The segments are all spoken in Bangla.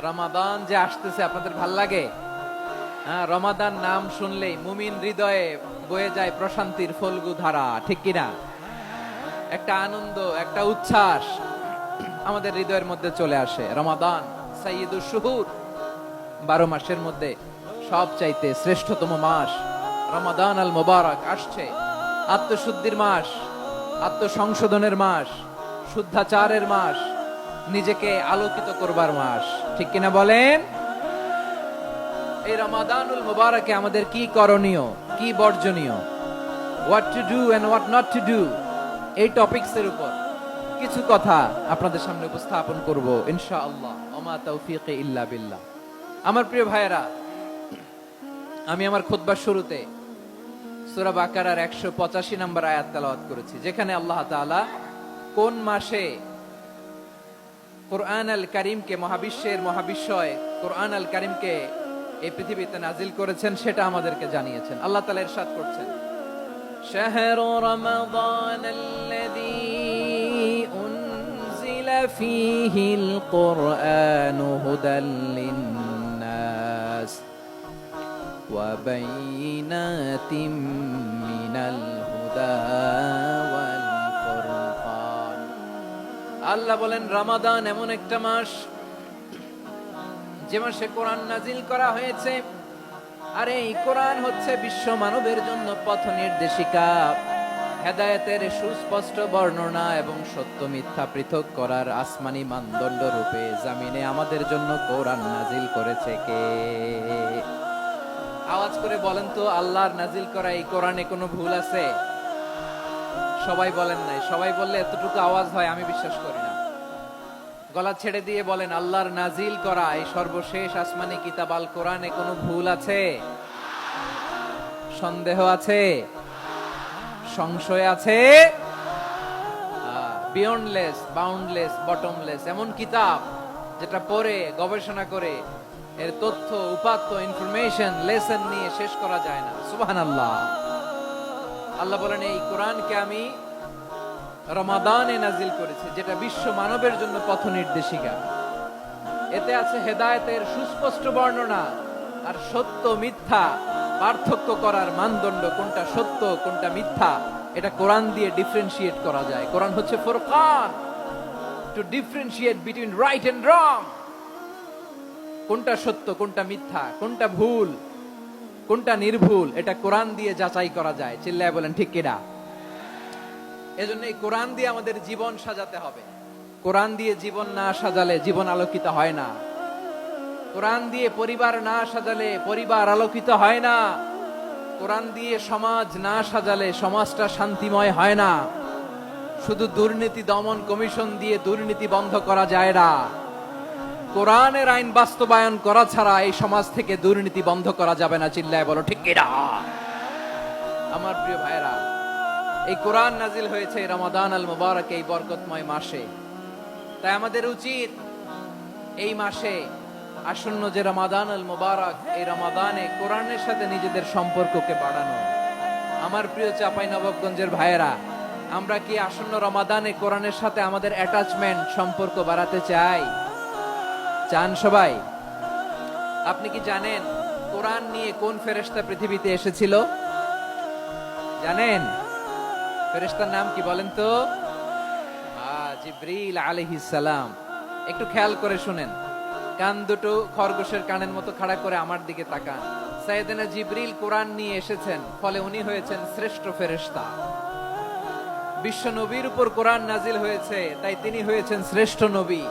রমাদান যে আসতেছে আপনাদের ভাল লাগে? হ্যাঁ, রমাদান নাম শুনলেই মুমিন হৃদয়ে বয়ে যায় প্রশান্তির ফল্গু ধারা, ঠিক কিনা? একটা আনন্দ, একটা উচ্ছ্বাস আমাদের হৃদয়ের মধ্যে চলে আসে। রমাদান সাইয়্যিদুশ শুহুর, 12 মাসের মধ্যে সবচাইতে শ্রেষ্ঠতম মাস রমাদান আল মুবারক আসছে। আত্মশুদ্ধির মাস, আত্মসংশোধনের মাস, শুদ্ধাচারের মাস, নিজেকে আলোকিত করবার মাস, ঠিক কিনা বলেন? এই রমাদানুল মুবারকে আমাদের কি করণীয়, কি বর্জনীয়, what to do and what not to do, এই টপিকসের উপর কিছু কথা আপনাদের সামনে উপস্থাপন করব ইনশাআল্লাহ। ওমা তাওফীকি ইল্লা বিল্লাহ। আমার প্রিয় ভাইয়েরা, আমি আমার খুতবার শুরুতে সূরা বাকারার 185 নম্বর আয়াত তেলাওয়াত করেছি, যেখানে আল্লাহ তাআলা কোন মাসে কুরআন আল কারীমকে, মহাবিশ্বের মহাবিশ্বয় কুরআন আল কারীমকে এই পৃথিবীতে নাজিল করেছেন সেটা আমাদেরকে জানিয়েছেন। আল্লাহ তাআলা ইরশাদ করছেন, শাহরু রমাদানাল্লাযী উনজিলা ফীহিল কুরআনু হুদাল লিন্নাস ওয়া বাইয়িনাতিম মিনাল হুদা ওয়াল ফুরকান। আল্লাহ বলেন, রমাদান এমন একটা মাস যে মাসে কোরআন নাজিল করা হয়েছে। আর এই কোরআন হচ্ছে বিশ্ব মানবের জন্য পথ নির্দেশিকা, হেদায়েতের সুস্পষ্ট বর্ণনা এবং সত্য মিথ্যা পৃথক করার আসমানি মানদণ্ড রূপে জামিনে আমাদের জন্য কোরআন নাজিল করেছে কে? আওয়াজ করে বলেন তো, আল্লাহর নাজিল করা এই কোরআনে কোনো ভুল আছে? সবাই বলেন নাই। সবাই বললে এতটুকু আওয়াজ হয় আমি বিশ্বাস করি না। গলা ছেড়ে দিয়ে বলেন, আল্লাহর নাজিল করা এই সর্বশেষ আসমানি কিতাব আল কোরআনে কোনো ভুল আছে? সন্দেহ আছে? সংশয় আছে? বিয়ন্ডলেস, বাউন্ডলেস, বটমলেস এমন কিতাব যেটা পড়ে গবেষণা করে এর তথ্য, উপাত্ত, ইনফরমেশন, লেসন নিয়ে শেষ করা যায় না। সুবহানাল্লাহ। আল্লাহ বলেন, এই কোরআনকে আমি রমাদানে নাজিল করেছে, যেটা বিশ্ব মানবের জন্য পথ নির্দেশিকা। এতে আছে হেদায়েতের সুস্পষ্ট বর্ণনা আর সত্য মিথ্যা পার্থক্য করার মানদণ্ড, কোনটা সত্য কোনটা মিথ্যা এটা কোরআন দিয়ে ডিফারেন্সিয়েট করা যায়। কোরআন হচ্ছে ফুরকান, to differentiate between right and wrong. কোনটা সত্য, কোনটা মিথ্যা, কোনটা ভুল, কোনটা নির্ভুল, এটা কোরআন দিয়ে যাচাই করা যায়। চিল্লায় বলেন ঠিক কিনা? এজন্য এই কোরআন দিয়ে আমাদের জীবন সাজাতে হবে। কোরআন দিয়ে জীবন না সাজালে জীবন আলোকিত হয় না। কোরআন দিয়ে পরিবার না সাজালে পরিবার আলোকিত হয় না। কোরআন দিয়ে সমাজ না সাজালে সমাজটা শান্তিময় হয় না। শুধু দুর্নীতি দমন কমিশন দিয়ে দুর্নীতি বন্ধ করা যায় না। কোরআনের আইন বাস্তবায়ন করা ছাড়া এই সমাজ থেকে দুর্নীতি বন্ধ করা যাবে না। চিল্লায় বলো ঠিক কিনা? আমার প্রিয় ভাইরা, এই কোরআন নাজিল হয়েছে রমাদান আল মুবারক, এই বরকতময় মাসে। তাই আমাদের উচিত এই মাসে আসন্ন যে রমাদান আল মুবারক, এই রমাদানে কোরআনের সাথে নিজেদের সম্পর্ককে বাড়ানো। আমার প্রিয় চাঁপাইনবাবগঞ্জের ভাইয়েরা, আমরা কি আসন্ন রমাদানে কোরআনের সাথে আমাদের অ্যাটাচমেন্ট, সম্পর্ক বাড়াতে চাই? চান সবাই? আপনি কি জানেন কোরআন নিয়ে কোন ফেরেশতা পৃথিবীতে এসেছিল? জানেন? ফেরেশতার নাম কি বলেন তো? জিবরিল আলাইহিস সালাম। একটু খেয়াল করে শুনেন, কান দুটো খরগোশের কানের মতো খাড়া করে আমার দিকে তাকান। সাইয়েদনা জিবরিল কোরআন নিয়ে এসেছেন, ফলে উনি হয়েছেন শ্রেষ্ঠ ফেরেশতা। বিশ্ব নবীর উপর কোরআন নাজিল হয়েছে, তাই তিনি হয়েছেন শ্রেষ্ঠ নবী।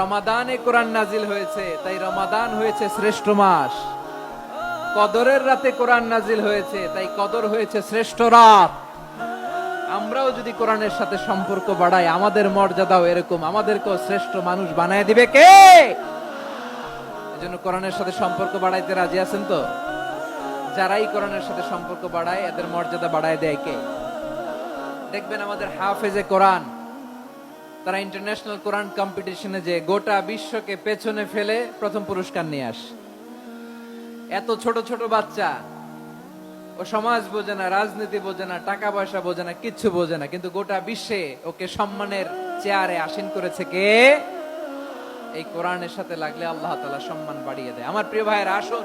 রমাদানে কোরআন নাজিল হয়েছে, তাই রমাদান হয়েছে শ্রেষ্ঠ মাস। কদরের রাতে কোরআন নাজিল হয়েছে, তাই কদর হয়েছে শ্রেষ্ঠ রাত। আমরাও যদি কোরআনের সাথে সম্পর্ক বাড়াই, আমাদের মর্যাদাও এরকম, আমাদেরকেও শ্রেষ্ঠ মানুষ বানায় দিবে কে? এজন্য কোরআনের সাথে সম্পর্ক বাড়াইতে রাজি আছেন তো? যারাই কোরআনের সাথে সম্পর্ক বাড়ায় এদের মর্যাদা বাড়ায় দেয় কে? দেখবেন আমাদের হাফেজে কোরআন, তারা ইন্টারন্যাশনাল কোরআন কম্পিটিশনে যে গোটা বিশ্বকে পেছনে ফেলে প্রথম পুরস্কার নিয়ে আসে। এত ছোট ছোট বাচ্চা, ও সমাজ বোঝে না, রাজনীতি বোঝে না, টাকা পয়সা বোঝে না, কিচ্ছু বোঝে না, কিন্তু গোটা বিশ্বে ওকে সম্মানের চেয়ারে আসীন করেছে কে? এই কোরআনের সাথে লাগলে আল্লাহ তাআলা সম্মান বাড়িয়ে দেয়। আমার প্রিয় ভাইয়েরা, আসুন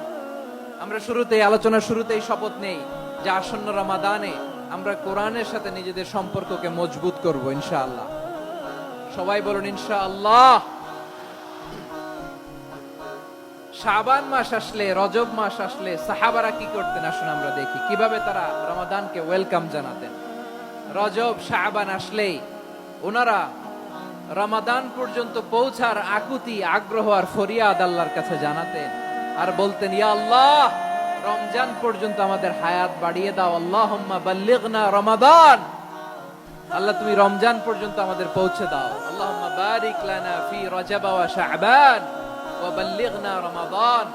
আমরা শুরুতেই আলোচনা শুরুতেই শপথ নেই যে আসন্ন রমাদানে আমরা কোরআনের সাথে নিজেদের সম্পর্ককে মজবুত করব ইনশাআল্লাহ। সবাই বলুন ইনশাআল্লাহ। শাবান মাস আসলে, রজব মাস আসলে সাহাবারা কি করতেন আসুন আমরা দেখি কিভাবে তারা রমাদানকে ওয়েলকাম জানাতেন। রজব শাবান আসলেই ওনারা রমাদান পর্যন্ত পৌঁছার আকুতি, আগ্রহ আর ফরিয়াদ আল্লাহর কাছে জানাতেন আর বলতেন, ইয়া আল্লাহ, রমজান পর্যন্ত আমাদের হায়াত বাড়িয়ে দাও। আল্লাহুম্মা বাল্লিগনা রমাদান, আল্লাহ তুমি রমজান পর্যন্ত আমাদের পৌঁছে দাও। আল্লাহুম্মা বারিক লানা ফি রজব ওয়া শাবান ওয়া বাল্লিগনা রমাদান,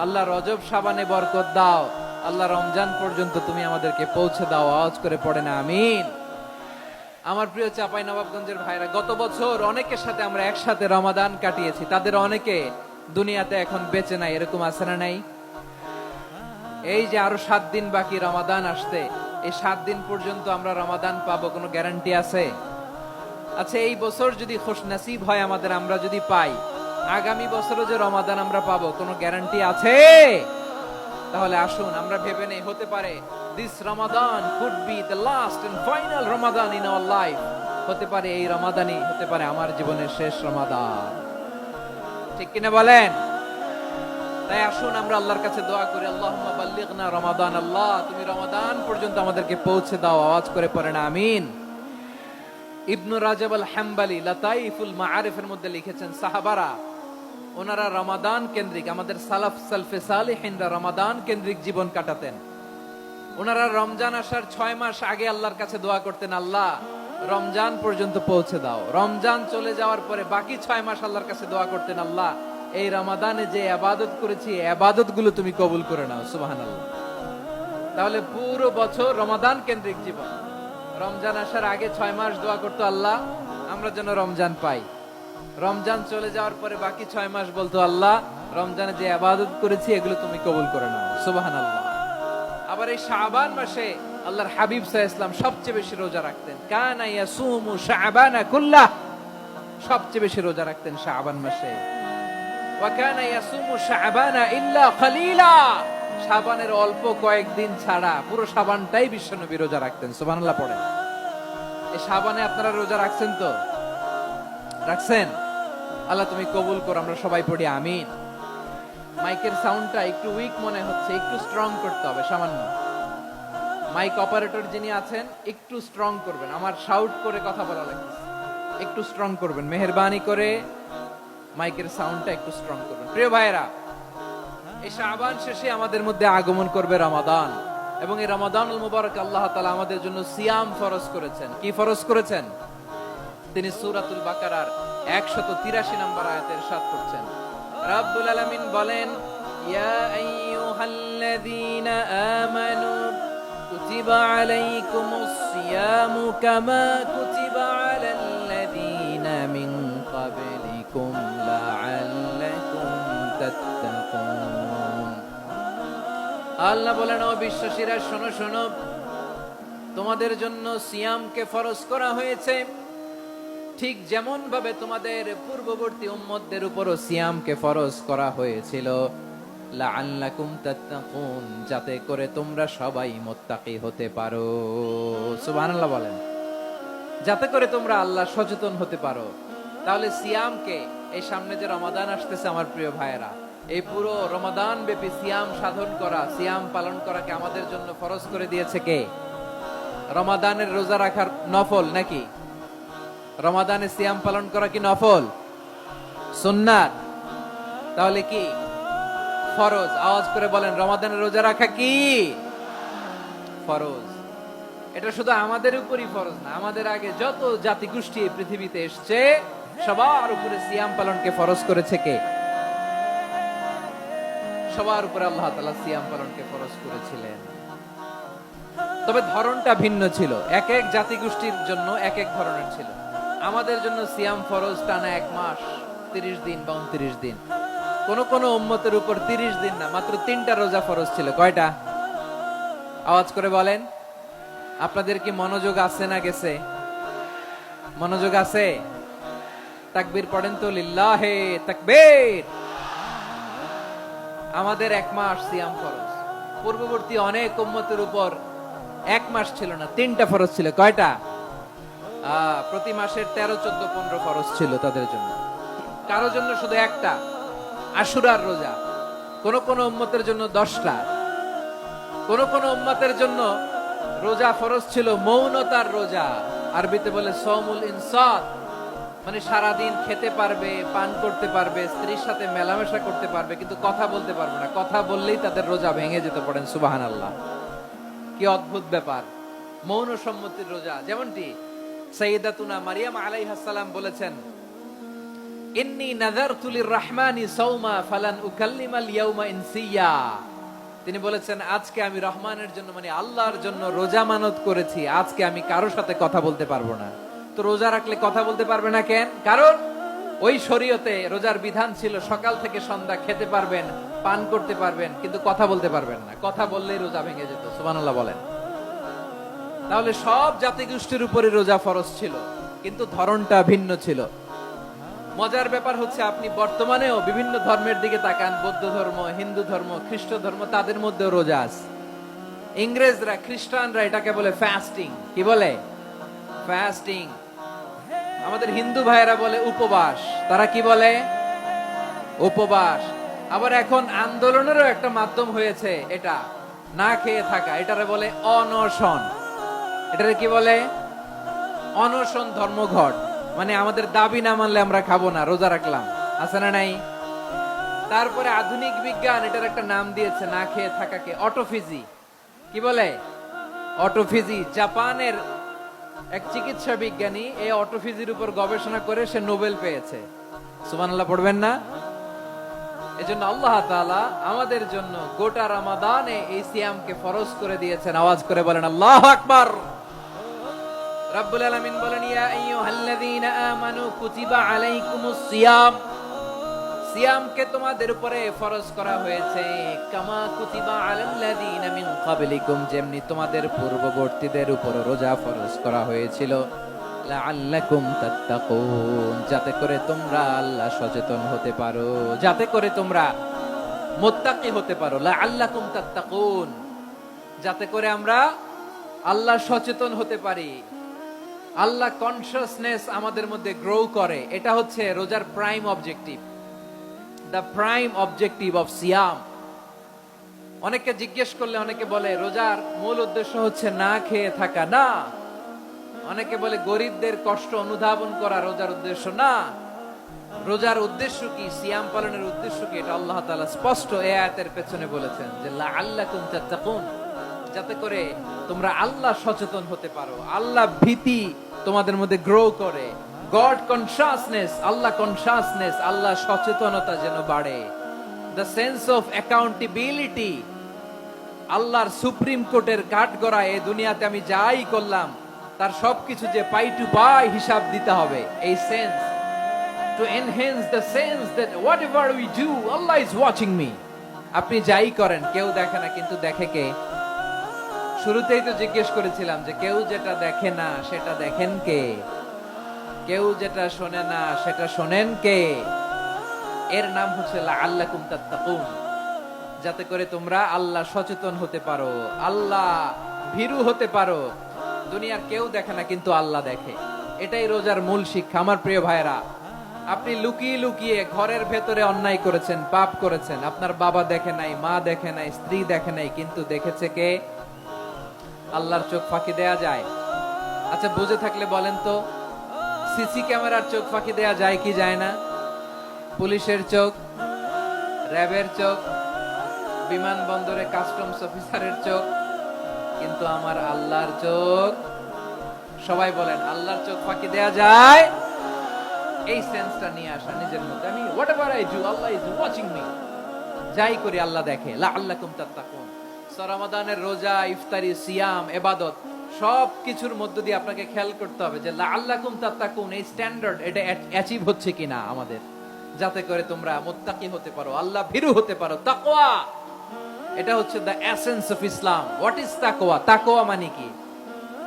আল্লাহ রজব শাবানে বরকত দাও, আল্লাহ রমজান পর্যন্ত তুমি আমাদেরকে পৌঁছে দাও। আওয়াজ করে পড়েন আমিন। আমার প্রিয় চাঁপাইনবাবগঞ্জের ভাইরা, গত বছর অনেকের সাথে আমরা একসাথে রমাদান কাটিয়েছি, তাদের অনেকে দুনিয়াতে এখন বেঁচে নাই, এরকম আছে না নাই? এই যে আরো 7 দিন বাকি রমাদান আসতে, এই 7 দিন পর্যন্ত আমরা রমাদান পাবো, কোনো গ্যারান্টি আছে? আচ্ছা, এই বছর যদি খুশনসিব হয় আমাদের, আমরা যদি পাই, আগামী বছরও যে রমাদান আমরা পাবো, কোনো গ্যারান্টি আছে? তাহলে আসুন আমরা ভেবে নেই, হতে পারে this Ramadan could be the last and final Ramadan in our life. হতে পারে এই রমাদানই হতে পারে আমার জীবনের শেষ রমাদান। ঠিক কিনা বলেন? তাই আসুন আমরা আল্লাহর কাছে দোয়া করি, আল্লাহুম্মা বাল্লিগনা রমাদান, আল্লাহ তুমি রমাদান পর্যন্ত আমাদেরকে পৌঁছে দাও। আওয়াজ করে পড়েন আমিন। ইবনু রাজব আল হাম্বলি লাতাইফুল মাআরিফের মধ্যে লিখেছেন, সাহাবারা ওনারা রমাদান কেন্দ্রিক, আমাদের সালাফ সালফে সালিহিনরা রমাদান কেন্দ্রিক জীবন কাটাতেন। ওনারা রমজান আসার 6 মাস আগে আল্লাহর কাছে দোয়া করতেন, আল্লাহ রমজান পর্যন্ত পৌঁছে দাও। রমজান চলে যাওয়ার পরে বাকি 6 মাস আল্লাহর কাছে দোয়া করতেন, আল্লাহ এই রমাদানে যে ইবাদত করেছি ইবাদত গুলো তুমি কবুল করে নাও। সুবহানাল্লাহ। তাহলে পুরো বছর রমাদান কেন্দ্রিক জীবন। রমজান আসার আগে 6 মাস দোয়া করতো, আল্লাহ আমরা যেন রমজান পাই। রমজান চলে যাওয়ার পরে বাকি 6 মাস বলতো, আল্লাহ রমজানে যে ইবাদত করেছি এগুলো তুমি কবুল করে নাও। সুবহানাল্লাহ। আবার এই শাবান মাসে আল্লাহর হাবিব সাল্লাল্লাহু আলাইহি ওয়াসাল্লাম সবচেয়ে বেশি রোজা রাখতেন। কানা ইয়াসুমু শাবানা কুল্লাহ, সবচেয়ে বেশি রোজা রাখতেন শাবান মাসে। ওয়া কানা ইয়াসুমু শাবানা ইল্লা কলিলা, শাবানের অল্প কয়েকদিন ছাড়া পুরো শাবানটাই বিশ্বনবী রোজা রাখতেন। সুবহানাল্লাহ পড়েন। এই শাবানে আপনারা রোজা রাখছেন তো? রাখছেন? আল্লাহ তুমি কবুল করো, আমরা সবাই পড়ি আমিন। মাইকের সাউন্ডটা একটু উইক মনে হচ্ছে, একটু স্ট্রং করতে হবে সামান্য। মাইক অপারেটর যিনি আছেন একটু স্ট্রং করবেন, আমার শাউট করে কথা বলা লাগছে, একটু স্ট্রং করবেন মেহেরবানি করে, মাইকের সাউন্ডটা একটু স্ট্রং করবেন। প্রিয় ভাইরা, এই শাবান শেষে আমাদের মধ্যে আগমন করবে রমাদান, এবং এই রমাদানুল মুবারক আল্লাহ তাআলা আমাদের জন্য সিয়াম ফরজ করেছেন। কি ফরজ করেছেন? তিনি সূরাতুল বাকারার 183 নম্বর আয়াতে ইরশাদ করছেন, রাব্বুল আলামিন বলেন, ইয়া আইয়ুহাল্লাযীনা আমানু কুতিবা আলাইকুমুস সিয়ামু কামা কুতিবা আলাল্লাযীনা মিন ক্বাবলিকুম লাআল্লাকুম তাত্তাকুন। আল্লাহ বলেন, ও বিশ্বাসীরা শোনো শোনো, তোমাদের জন্য সিয়ামকে ফরজ করা হয়েছে, ঠিক যেমন ভাবে তোমাদের পূর্ববর্তী উম্মতদের উপরও সিয়ামকে ফরজ করা হয়েছিল, লাআল্লাকুম তাত্তাকুন, যাতে করে তোমরা সবাই মুত্তাকি হতে পারো। সুবহানাল্লাহ বলেন, যাতে করে তোমরা আল্লাহ সচেতন হতে পারো। তাহলে সিয়ামকে, এই সামনে যে রমাদান আসতেছে আমার প্রিয় ভাইয়েরা, এই পুরো রমাদান ব্যাপী সিয়াম সাধন করা, সিয়াম পালন করাকে আমাদের জন্য ফরজ করে দিয়েছে কে? রমাদানের রোজা রাখার নফল নাকি? রমাদানে সিয়াম পালন করা কি নফল? সুন্নাত। তাহলে কি ফরজ? আওয়াজ করে বলেন, রমাদানের রোজা রাখা কি ফরজ? এটা শুধু আমাদের উপরই ফরজ না, আমাদের আগে যত জাতি গোষ্ঠী এই পৃথিবীতে এসছে সবার উপরে সিয়াম পালনকে ফরজ করেছে কে? সবার উপরে আল্লাহ তাআলা সিয়াম পালনকে ফরজ করেছিলেন। তবে ধরনটা ভিন্ন ছিল, এক এক জাতি গোষ্ঠীর জন্য এক এক ধরনের ছিল। আমাদের জন্য সিয়াম ফরজ টানা 1 মাস 30 দিন বা 29 দিন। কোন কোন উম্মতের উপর 30 দিন না, মাত্র 3টা রোজা ফরজ ছিল। কয়টা? আওয়াজ করে বলেন। আপনাদের কি মনোযোগ আছে না গেছে? মনোযোগ আছে? তাকবীর পড়েন তো, লিল্লাহে তাকবীর। আমাদের 1 মাস সিয়াম ফরজ। পূর্ববর্তী অনেক উম্মতের উপর 1 মাস ছিল না, 3টা ফরজ ছিল। কয়টা? প্রতি মাসের 13, 14, 15 ফরজ ছিল তাদের জন্য। কারো জন্য শুধু একটা, আশুরার রোজা। কোন কোন উম্মতের জন্য 10টা। কোন কোন উম্মতের জন্য রোজা ফরজ ছিল মৌনতার রোজা, আরবিতে বলে সওমুল ইনসাত, মানে সারাদিন খেতে পারবে, পান করতে পারবে, স্ত্রীর সাথে মেলামেশা করতে পারবে, কিন্তু কথা বলতে পারবে না। কথা বললেই তাদের রোজা ভেঙে যেতে। পড়েন সুবহানাল্লাহ। কি অদ্ভুত ব্যাপার, মৌন সম্মতির রোজা। যেমনটি সাইয়্যিদাতুনা মারিয়াম আলাইহিস সালাম বলেছেন, ইন্নী নাযারতু লির-রাহমানি সাওমা ফালান উকাল্লিমাল ইয়াওমা ইনসিয়া। তিনি বলেছেন, আজকে আমি রহমানের জন্য, মানে আল্লাহর জন্য রোজা মানত করেছি, আজকে আমি কারোর সাথে কথা বলতে পারবো না। তো রোজা রাখলে কথা বলতে পারবে না কেন? কারণ ওই শরীয়তে রোজার বিধান ছিল সকাল থেকে সন্ধ্যা খেতে পারবেন, পান করতে পারবেন, কিন্তু কথা বলতে পারবেন না। কথা বললেই রোজা ভেঙে যেত। সুবহানাল্লাহ বলেন। তাহলে সব জাতিগোষ্ঠীর উপরে রোজা ফরজ ছিল, কিন্তু ধরনটা ভিন্ন ছিল। মজার ব্যাপার হচ্ছে, আপনি বর্তমানেও বিভিন্ন ধর্মের দিকে তাকান, বৌদ্ধ ধর্ম, হিন্দু ধর্ম, খ্রিস্ট ধর্ম, তাদের মধ্যেও রোজা আছে। ইংরেজরা, খ্রিস্টানরা এটাকে বলে ফাস্টিং। কি বলে? ফাস্টিং। আমাদের হিন্দু ভাইয়েরা বলে উপবাস। তারা কি বলে? উপবাস। আবার এখন আন্দোলনেরও একটা মাধ্যম হয়েছে এটা, না খেয়ে থাকা। এটারে বলে অনশন। এটারে কি বলে? অনশন ধর্মঘট। মানে আমাদের দাবি না মানলে আমরা খাবো না, রোজা রাখলাম। আছে না নাই? তারপরে আধুনিক বিজ্ঞান এটার একটা নাম দিয়েছে না খেয়ে থাকাকে, অটোফিজি। কি বলে? অটোফিজি। জাপানের এক চিকিৎসা বিজ্ঞানী এই অটোফিজির উপর গবেষণা করে সে নোবেল পেয়েছে। সুবহানাল্লাহ পড়বেন না? এজন্য আল্লাহ তাআলা আমাদের জন্য গোটা রমাদানে এই সিয়ামকে ফরজ করে দিয়েছেন। আওয়াজ করে বলেন আল্লাহু আকবার। রাব্বুল আলামিন বলেন, ইয়া আইয়ুহাল্লাযীনা আমানু কুতিবা আলাইকুমুস সিয়াম। সিয়ামকে তোমাদের উপরে ফরজ করা হয়েছে, কামা কুতিবা আলাল্লাযীনা মিন ক্বাবলিকুম, যেমনি তোমাদের পূর্ববর্তীদের উপর রোজা ফরজ করা হয়েছিল, লাআল্লাকুম তাত্তাকুন, যাতে করে তোমরা আল্লাহ সচেতন হতে পারো, যাতে করে তোমরা মুত্তাকি হতে পারো। লাআল্লাকুম তাত্তাকুন, যাতে করে আমরা আল্লাহ সচেতন হতে পারি, আল্লাহ কনসিয়াসনেস আমাদের মধ্যে গ্রো করে। এটা হচ্ছে রোজার prime objective, the prime objective of সিয়াম। অনেকে জিজ্ঞেস করলে অনেকে বলে রোজার মূল উদ্দেশ্য হচ্ছে না খেয়ে থাকা। না। অনেকে বলে গরিবদের কষ্ট অনুধাবন করা রোজার উদ্দেশ্য। না। রোজার উদ্দেশ্য কি? সিয়াম পালনের উদ্দেশ্য কি? এটা আল্লাহ তাআলা স্পষ্ট এই আয়াতের পেছনে বলেছেন যে লাআল্লাকুম তাত্তাকুন, যাতে করে তোমরা আল্লাহ সচেতন হতে পারো, আল্লাহ ভীতি তোমাদের মধ্যে গ্রো করে, গড কনসিয়াসনেস, আল্লাহ কনসিয়াসনেস, আল্লাহ সচেতনতা যেন বাড়ে, দ্য সেন্স অফ অ্যাকাউন্টেবিলিটি। আল্লাহর সুপ্রিম কোর্টের কাঠগড়ায় এই দুনিয়াতে আমি যাই করলাম তার সবকিছু যে পাই টু পাই হিসাব দিতে হবে, এই sense, to enhance the sense that whatever we do Allah is watching me. আপনি যাই করেন কেউ দেখে না, কিন্তু দেখে কে? শুরুতেই তো জিজ্ঞেস করেছিলাম যে কেউ যেটা দেখে না সেটা দেখেন কে? কেউ যেটা শোনে না সেটা শোনেন কে? এর নাম হচ্ছে লাআল্লাকুম তাত্তাকুন, যাতে করে তোমরা আল্লাহ সচেতন হতে পারো, আল্লাহ ভীরু হতে পারো। দুনিয়ার কেউ দেখে না, কিন্তু আল্লাহ দেখে। এটাই রোজার মূল শিক্ষা। আমার প্রিয় ভাইরা, আপনি লুকিয়ে লুকিয়ে ঘরের ভেতরে অন্যায় করেছেন, পাপ করেছেন, আপনার বাবা দেখে নাই, মা দেখে নাই, স্ত্রী দেখে নাই, কিন্তু দেখেছে কে? আল্লাহর চোখ ফাঁকি দেয়া যায়? আচ্ছা বুঝে থাকলে বলেন তো, সিসি ক্যামেরার চোখ ফাঁকি দেয়া যায় কি যায় না? পুলিশের চোখ, র্যাবের চোখ, বিমানবন্দরে কাস্টমস অফিসারের চোখ, কিন্তু আমার আল্লাহর চোখ? সবাই বলেন আল্লাহর চোখ ফাঁকি দেয়া যায়? এই সেন্সটা নিয়ে আসা নিজের মধ্যে, আমি whatever I do Allah is watching me, যাই করি আল্লাহ দেখে। লাআল্লাকুম তাত্তাকুন। রমাদানের রোজা, ইফতারি, সিয়াম, ইবাদত সব কিছুর মধ্য দিয়ে আপনাকে খেয়াল করতে হবে যে লাআল্লাকুম তাত্তাকুন এই স্ট্যান্ডার্ড এটা অ্যাচিভ হচ্ছে কিনা আমাদের, যাতে করে তোমরা মুত্তাকি হতে পারো, আল্লাহ ভীরু হতে পারো। তাকওয়া, এটা হচ্ছে the essence of Islam. What is তাকওয়া? তাকওয়া মানে কি?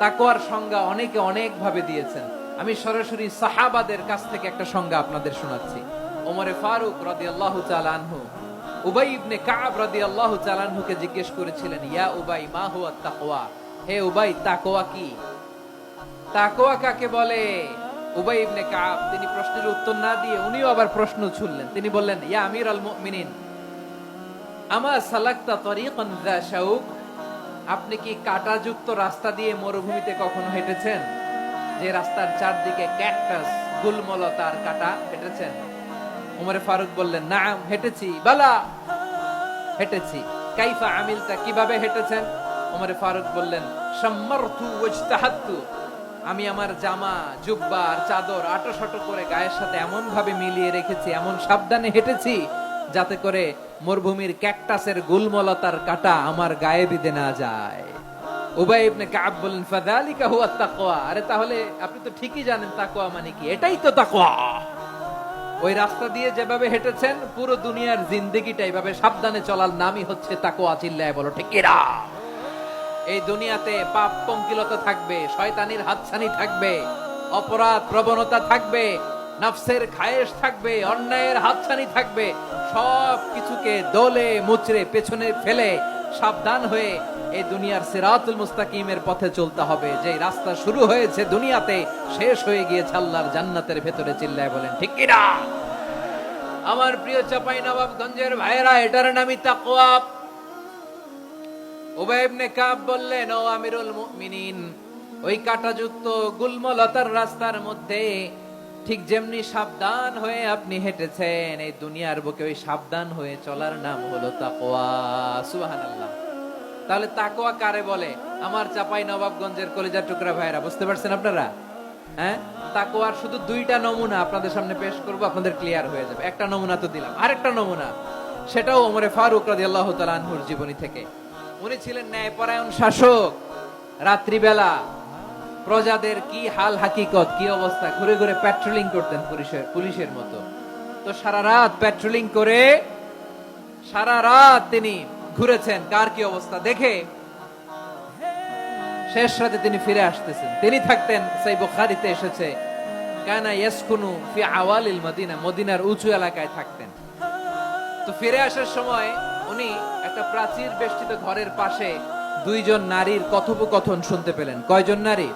তাকওয়ার সংজ্ঞা অনেকে অনেক ভাবে দিয়েছেন। আমি সরাসরি সাহাবাদের কাছ থেকে একটা সংজ্ঞা আপনাদের শোনাচ্ছি। ওমরে ফারুক রাদিয়াল্লাহু তাআলা আনহু উবাই ইবনে কাব রাদিয়াল্লাহু তাআলা আনহুকে জিজ্ঞেস করেছিলেন, ইয়া উবাই মা হুয়া তাকওয়া, হে উবাই তাকওয়া কি? তাকওয়া কাকে বলে? উবাই ইবনে কাব তিনি প্রশ্নের উত্তর না দিয়ে উনিও আবার প্রশ্ন ছুড়লেন। তিনি বললেন, ইয়া আমিরাল মুমিনিন, আমা সালাকতা তরিকান যা শাউক, আপনি কি কাঁটাযুক্ত রাস্তা দিয়ে মরুভূমিতে কখনো হেঁটেছেন? যে রাস্তার চারদিকে ক্যাকটাস, গুলমলতার কাঁটা, হেঁটেছেন? ওমরে ফারুক বললেন, নাম, হেঁটেছি। বালা, হেঁটেছি। কাইফা আমিলতা, কিভাবে হেঁটেছেন? ওমরে ফারুক বললেন, শাম্মারতু ওয়াজতাহাদতু, আমি আমার জামা, জুব্বা আর চাদর আটোসাটো করে গায়ের সাথে এমন ভাবে মিলিয়ে রেখেছি, এমন সাবধানে হেঁটেছি যাতে করে মরুভূমির ক্যাকটাসের গুলমলতার কাঁটা আমার গায়ে বিঁধে না যায়। উবাই ইবনে কাব বলেন, ফাযালিকা হুয়া তাকওয়া, আরে তাহলে আপনি তো ঠিকই জানেন তাকওয়া মানে কি, এটাই তো তাকওয়া। ওই রাস্তা দিয়ে যেভাবে হেঁটেছেন পুরো দুনিয়ার জিন্দেগিটা এইভাবে সাবধানে চলার নামই হচ্ছে তাকওয়া। চিল্লায় বলো ঠিক কিনা? এই দুনিয়াতে পাপ পঙ্কিলতা থাকবে, শয়তানির হাতছানি থাকবে, অপরাধ প্রবণতা থাকবে, নফসের খায়েশ থাকবে, অন্যায়ের হাতছানি থাকবে, সব কিছুকে দলে মুচড়ে পেছনে ফেলে সাবধান হয়ে এই দুনিয়ার সিরাতুল মুস্তাকিমের পথে চলতে হবে। যে রাস্তা শুরু হয়েছে দুনিয়াতে, শেষ হয়ে গিয়েছে আল্লাহর জান্নাতের ভেতরে। চিল্লায় বলেন ঠিক কিনা? আমার প্রিয় চাঁপাইনবাবগঞ্জের ভাইরা, এটার নামই তাকওয়া। উবাই ইবনে কাব বললেন, ও আমিরুল মুমিনিন, ওই কাঁটাযুক্ত গুলমলতার রাস্তার মধ্যে ঠিক যেমনি সাবধান হয়ে আপনি হেঁটেছেন, এই দুনিয়ার বুকে ওই সাবধান হয়ে চলার নাম হলো তাকওয়া। সুবহানাল্লাহ। তাহলে তাকওয়া কারে বলে? আমার চাঁপাইনবাবগঞ্জের কলিজার টুকরা ভাইরা, বুঝতে পারছেন আপনারা? হ্যাঁ, তাকওয়ার শুধু দুইটা নমুনা আপনাদের সামনে পেশ করব, আপনাদের ক্লিয়ার হয়ে যাবে। একটা নমুনা তো দিলাম, আরেকটা নমুনা, সেটাও ওমরে ফারুক রাদিয়াল্লাহু তাআলা আনহুর জীবনী থেকে। উনি ছিলেন ন্যায়পরায়ণ শাসক। রাত্রিবেলা প্রজাদের কি হাল হাকিকত, কি অবস্থা, ঘুরে ঘুরে প্যাট্রোলিং করতেন পুলিশের মতো। তো সারা রাত প্যাট্রোলিং করে সারা রাত তিনি ঘুরেছেন কার কি অবস্থা দেখে। শেষ রাতে তিনি ফিরে আসতেছেন। তিনি থাকতেন, সেই বুখারীতে এসেছে, কানা ইয়াসকুনু ফি আওয়ালিল মদিনা, মদিনার উঁচু এলাকায় থাকতেন। তো ফিরে আসার সময় উনি একটা প্রাচীর বেষ্টিত ঘরের পাশে দুইজন নারীর কথোপকথন শুনতে পেলেন। কয়জন নারী?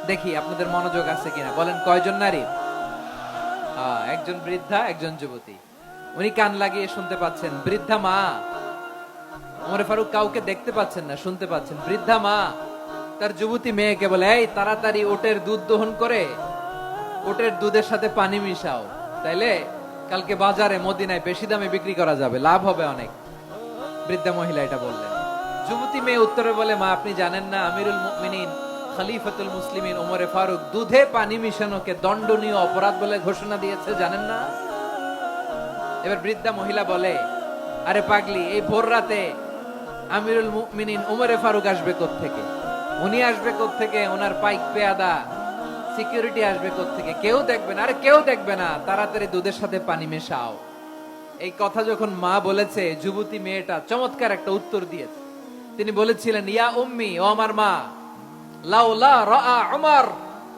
দেখি আপনাদের মনোযোগ আছে কিনা, বলেন কয়জন নারী? একজন বৃদ্ধা, একজন যুবতী। উনি কান লাগিয়ে শুনতে পাচ্ছেন। বৃদ্ধা মা, ওমর ফারুক কাউকে দেখতে পাচ্ছেন না, শুনতে পাচ্ছেন। বৃদ্ধা মা তার যুবতী মেয়েকে বলে, এই তাড়াতাড়ি ওটের দুধ দহন করে ওটের দুধের সাথে পানি মিশাও, তাইলে কালকে বাজারে মদিনায় বেশি দামে বিক্রি করা যাবে, লাভ হবে অনেক। বৃদ্ধা মহিলা এটা বললেন। যুবতী মেয়ে উত্তরে বলে, মা আপনি জানেন না আমিরুল মুমিনিন খলিফাতুল মুসলিমিন ওমরে ফারুক দুধে পানি মিশানোকে দণ্ডনীয় অপরাধ বলে ঘোষণা দিয়েছে, জানেন না? এবার বৃদ্ধা মহিলা বলে, আরে পাগলি, এই ভোর রাতে আমিরুল মুমিনিন ওমরে ফারুক আসবে কোত্থেকে? উনি আসবে কোত্থেকে? ওনার পাইক পেয়াদা সিকিউরিটি আসবে কোত্থেকে? কেউ দেখবে না। আরে কেউ দেখবে না, তাড়াতাড়ি দুধের সাথে পানি মেশাও। এই কথা যখন মা বলেছে, যুবতী মেয়েটা চমৎকার একটা উত্তর দিয়েছে। তিনি বলেছিলেন, ইয়া উম্মি, ও আমার মা, লাউলা রাআ উমর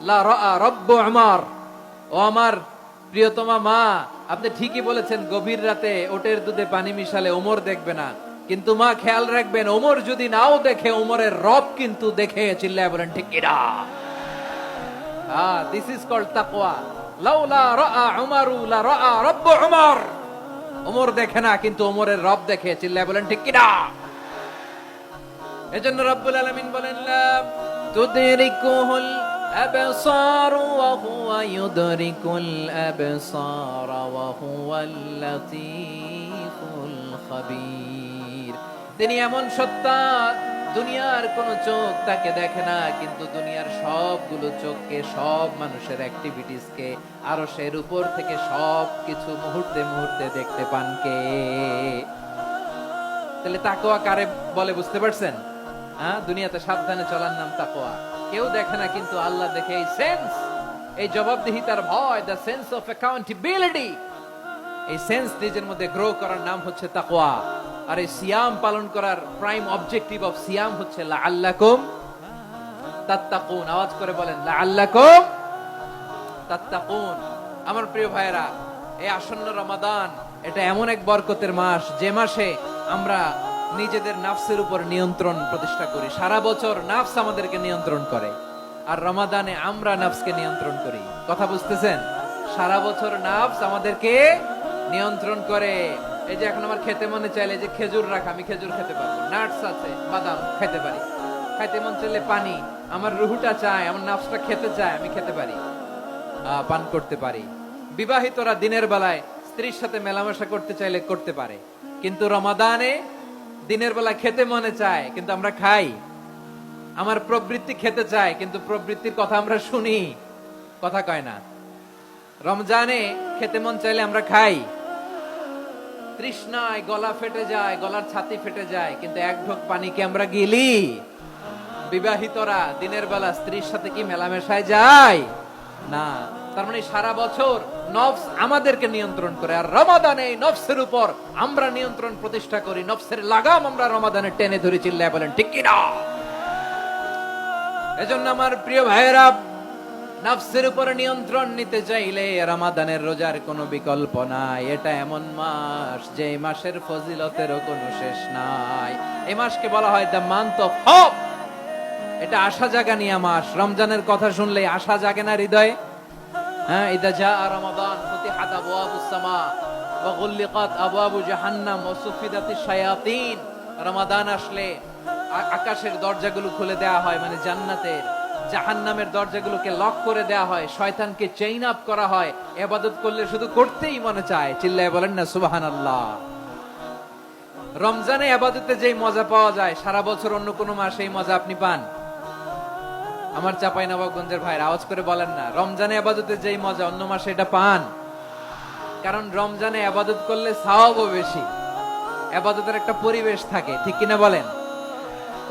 লা রাআ রব্বু উমর, ও আমার প্রিয়তমা মা, আপনি ঠিকই বলেছেন, গভীর রাতে ওটের দুধে পানি মিশালে ওমর দেখবে না, কিন্তু মা খেয়াল রাখবেন, ওমর যদি নাও দেখে, ওমরের রব কিন্তু দেখে। চিল্লায় বলেন ঠিক কিনা? দিস ইজ কল্ড তাকওয়া। লাউলা রাআ উমরু লা রাআ রব্বু উমর, ওমর দেখে না কিন্তু ওমরের রব দেখে। চিল্লায় বলেন ঠিক কিনা? এজন্য রব্বুল আলামিন বলেন, লা তুদরিকুহুল আবসার ওয়া হুয়া ইউদরিকুল আবসার ওয়া হুয়াল লাতীফুল খাবীর। তিনি এমন সত্তা, দুনিয়ার কোন চোখ তাকে দেখে না, কিন্তু দুনিয়ার সবগুলো চোখকে, সব মানুষের অ্যাক্টিভিটিসকে আরশের উপর থেকে সবকিছু মুহূর্তে মুহূর্তে দেখতে পান কে? তাহলে তাকওয়া কারে বলে বুঝতে পারছেন? দুনিয়াতে সাবধানে চলার নাম তাকওয়া। কেউ দেখে না কিন্তু আল্লাহ দেখে। এই সেন্স, এই জবাবদিহিতার ভয়, দ্য সেন্স অফ অ্যাকাউন্টেবিলিটি, এই সেন্স নিজের মধ্যে গ্রো করার নাম হচ্ছে তাকওয়া। আর এই সিয়াম পালন করার প্রাইম অবজেক্টিভ অফ সিয়াম হচ্ছে লাআল্লাকুম তাত্তাকুন। আওয়াজ করে বলেন লাআল্লাকুম তাত্তাকুন। আমার প্রিয় ভাইরা, এই আসন্ন রমাদান এটা এমন এক বরকতের মাস যে মাসে আমরা নিজেদের নাফসের উপর নিয়ন্ত্রণ প্রতিষ্ঠা করি। সারা বছর নাফস আমাদেরকে নিয়ন্ত্রণ করে, আর রমাদানে আমরা নাফসকে নিয়ন্ত্রণ করি। কথা বুঝতেছেন? সারা বছর নাফস আমাদেরকে নিয়ন্ত্রণ করে। এই যে এখন আমার খেতে মনে চাইলে যে খেজুর রাখ, আমি খেজুর খেতে পারবো, নাটস আছে, বাদাম খেতে পারি। খাইতে মন চাইলে পানি, আমার রুহুটা চায়, আমার নাফসটা খেতে চায়, আমি খেতে পারি, পান করতে পারি। বিবাহিতরা দিনের বেলায় স্ত্রীর সাথে মেলামেশা করতে চাইলে করতে পারে, কিন্তু রমাদানে দিনের বেলা খেতে মনে চায় কিন্তু আমরা খাই। আমার প্রবৃত্তি খেতে চায় কিন্তু প্রবৃত্তির কথা আমরা শুনি, কথা কয় না। রমজানে খেতে মন চাইলে আমরা খাই, তৃষ্ণায় গলা ফেটে যায়, গলার ছাতি ফেটে যায়, কিন্তু এক ঢোক পানিকে আমরা গিলি। বিবাহিতরা দিনের বেলা স্ত্রীর সাথে কি মেলামেশায় যায় না। তার মানে সারা বছর নফস আমাদেরকে নিয়ন্ত্রণ করে, আর রমাদানে এই নফসের উপর আমরা নিয়ন্ত্রণ প্রতিষ্ঠা করি। নফসের লাগাম আমরা রমাদানে টেনে ধরে, চিল্লায় বলেন ঠিক কি না? এজন্য আমার প্রিয় ভাইয়েরা, নফসের উপর নিয়ন্ত্রণ নিতে চাইলে রমাদানের রোজার কোনো বিকল্প নাই। এটা এমন মাস যে মাসের ফজিলতেরও কোনো শেষ নাই। এই মাসকে বলা হয় দ্য মান্থ অফ হোপ। এটা আশা জাগানিয়া মাস। রমজানের কথা শুনলে আশা জাগে না হৃদয়ে? হ্যাঁ, ইদা জাআ রমাদান ফুতিহাত আবওয়াবুস সামা ওয়া গুল্লিকাত আবওয়াবু জাহান্নাম ওয়া সুফিদাতিশ শায়াতিন। রমাদান আসলে আকাশের দরজাগুলো খুলে দেয়া হয়, মানে জান্নাতের। জাহান্নামের দরজাগুলোকে লক করে দেয়া হয়, শয়তানকে চেইন আপ করা হয়। ইবাদত করলে শুধু করতেই মনে চায়, চিল্লায় বলেন না সুবহানাল্লাহ। রমজানে ইবাদতে যেই মজা পাওয়া যায় সারা বছর অন্য কোনো মাসে এই মজা আপনি পান? আমার চাঁপাইনবাবগঞ্জের ভাইরা আওয়াজ করে বলেন না, রমজানে ইবাদতে যেই মজা অন্য মাসে এটা পান? কারণ রমজানে ইবাদত করলে সওয়াবও বেশি, ইবাদতের একটা পরিবেশ থাকে, ঠিক কিনা বলেন?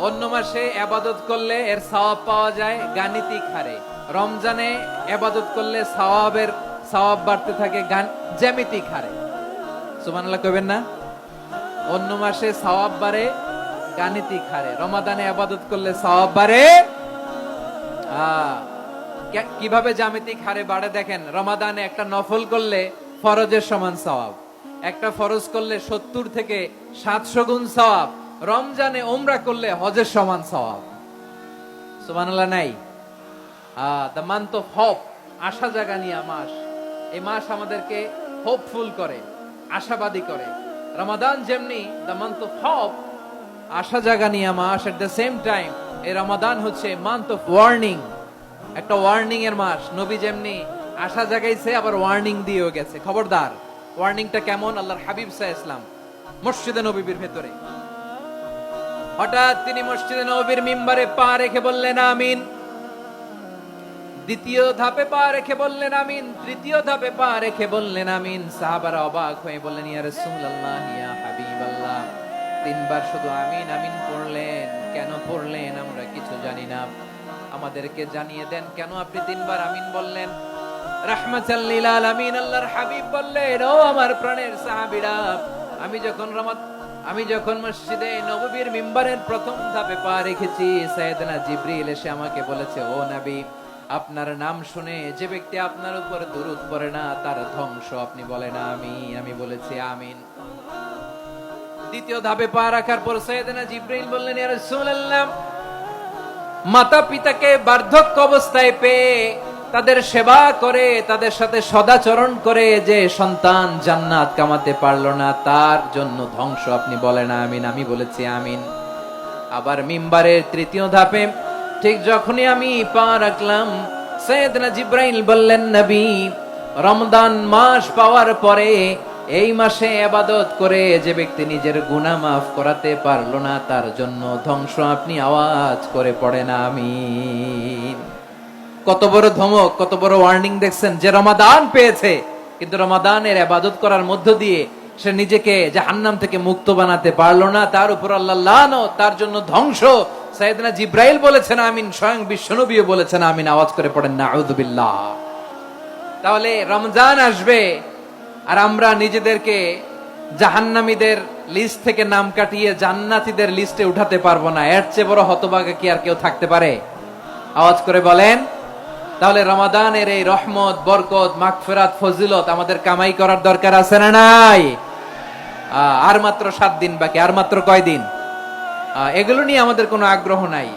অন্য মাসে ইবাদত করলে এর সওয়াব পাওয়া যায় গাণিতিক হারে, রমজানে ইবাদত করলে সওয়াব বাড়তে থাকে জ্যামিতিক হারে। সুবহানাল্লাহ কইবেন না? অন্য মাসে সওয়াব বাড়ে গাণিতিক হারে, রমাদানে ইবাদত করলে সওয়াব বাড়ে কিভাবে জ্যামিতিক হারে বাড়ে দেখেন। রমাদানে একটা নফল করলে ফরজের সমান সওয়াব, একটা ফরজ করলে 70 থেকে 700 গুণ সওয়াব। রমজানে উমরা করলে হজের সমান সওয়াব। সুবহানাল্লাহ নাই? দ্য মান্থ অফ হোপ, আশা জাগানিয়া মাস। এই মাস আমাদেরকে হোপফুল করে, আশাবাদী করে। রমাদান যেমনি দ্য মান্থ অফ হোপ, আশা জাগানিয়া মাস, এট দ্য সেম টাইম এই রমাদান হচ্ছে মান্থ অফ ওয়ার্নিং, একটা ওয়ার্নিং এর মাস। নবী যেমনি আশা জাগাইছে আবার ওয়ার্নিং দিয়েও গেছে, খবরদার। ওয়ার্নিংটা কেমন? আল্লাহর হাবিব সাল্লাল্লাহু আলাইহি ওয়াসাল্লাম মসজিদে নববীর ভেতরে হঠাৎ তিনি মসজিদে নববীর মিম্বারে পা রেখে বললেন আমিন। দ্বিতীয় ধাপে পা রেখে বললেন আমিন, তৃতীয় ধাপে পা রেখে বললেন আমিন। সাহাবারা অবাক হয়ে বললেন ইয়া রাসূলুল্লাহ, ইয়া হাবিবাল্লাহ, তিনবার শুধু আমিন আমিন পড়লেন, কেন পড়লেন আমরা কিছু জানি না, আমাদেরকে জানিয়ে দেন কেন আপনি তিনবার আমিন বললেন। রাহমাতাল লিল আলামিন আল্লাহর হাবিব বললেন, ও আমার প্রাণের সাহাবীরা, আমি যখন মসজিদে নববীর মিম্বারের প্রথম ধাপে পা রেখেছি, সাইয়েদনা জিবরিল এসে আমাকে বলেছে, ও নবী, আপনার নাম শুনে যে ব্যক্তি আপনার উপর দুরূদ পড়ে না তার ধ্বংস। আপনি বলেন আমি বলেছি আমিন। দ্বিতীয় ধাপে পা রাখার পর সাইয়েদনা জিবরিল বললেন, ইয়া রাসূলুল্লাহ, মাতা পিতাকে বার্ধক্য অবস্থায় পেয়ে তাদের সেবা করে, তাদের সাথে সদাচরণ করে যে সন্তান জান্নাত কামাতে পারলো না তার জন্য ধ্বংস। আপনি বলেন আমিন। আমি বলেছি আমিন। আবার মিম্বারের তৃতীয় ধাপে ঠিক যখনই আমি পা রাখলাম, সাইয়েদনা জিবরাইল বললেন, নবী, রমজান মাস পাওয়ার পরে এই মাসে ইবাদত করে যে ব্যক্তি নিজের গুনাহ মাফ করাতে পারলো না তার জন্য ধ্বংস। আপনি আওয়াজ করে পড়েন আমিন। কত বড় ধমক, কত বড় ওয়ার্নিং দেখছেন। যে রমাদান পেয়েছে কিন্তু রমাদানের ইবাদত করার মধ্য দিয়ে সে নিজেকে জাহান্নাম থেকে মুক্ত বানাতে পারলো না, তার উপর আল্লাহ লানত, তার জন্য ধ্বংস। সাইয়েদনা জিবরাইল বলেছেন আমিন, স্বয়ং বিশ্বনবীও বলেছেন আমিন। আওয়াজ করে পড়েন নাউযু বিল্লাহ। তাহলে রমজান আসবে আর আমরা নিজেদেরকে জাহান্নামীদের লিস্ট থেকে নাম কাটিয়ে জান্নাতীদের লিস্টে উঠাতে পারবো না। এর চেয়ে বড় হতভাগা কি আর কেউ থাকতে পারে? আওয়াজ করে বলেন। তাহলে রমাদানের এই রহমত, বরকত, মাগফিরাত, ফজিলত আমাদের কামাই করার দরকার আছে না নাই? আর মাত্র 7 দিন বাকি। আর মাত্র কয় দিন? এগুলো নিয়ে আমাদের কোনো আগ্রহ নাই।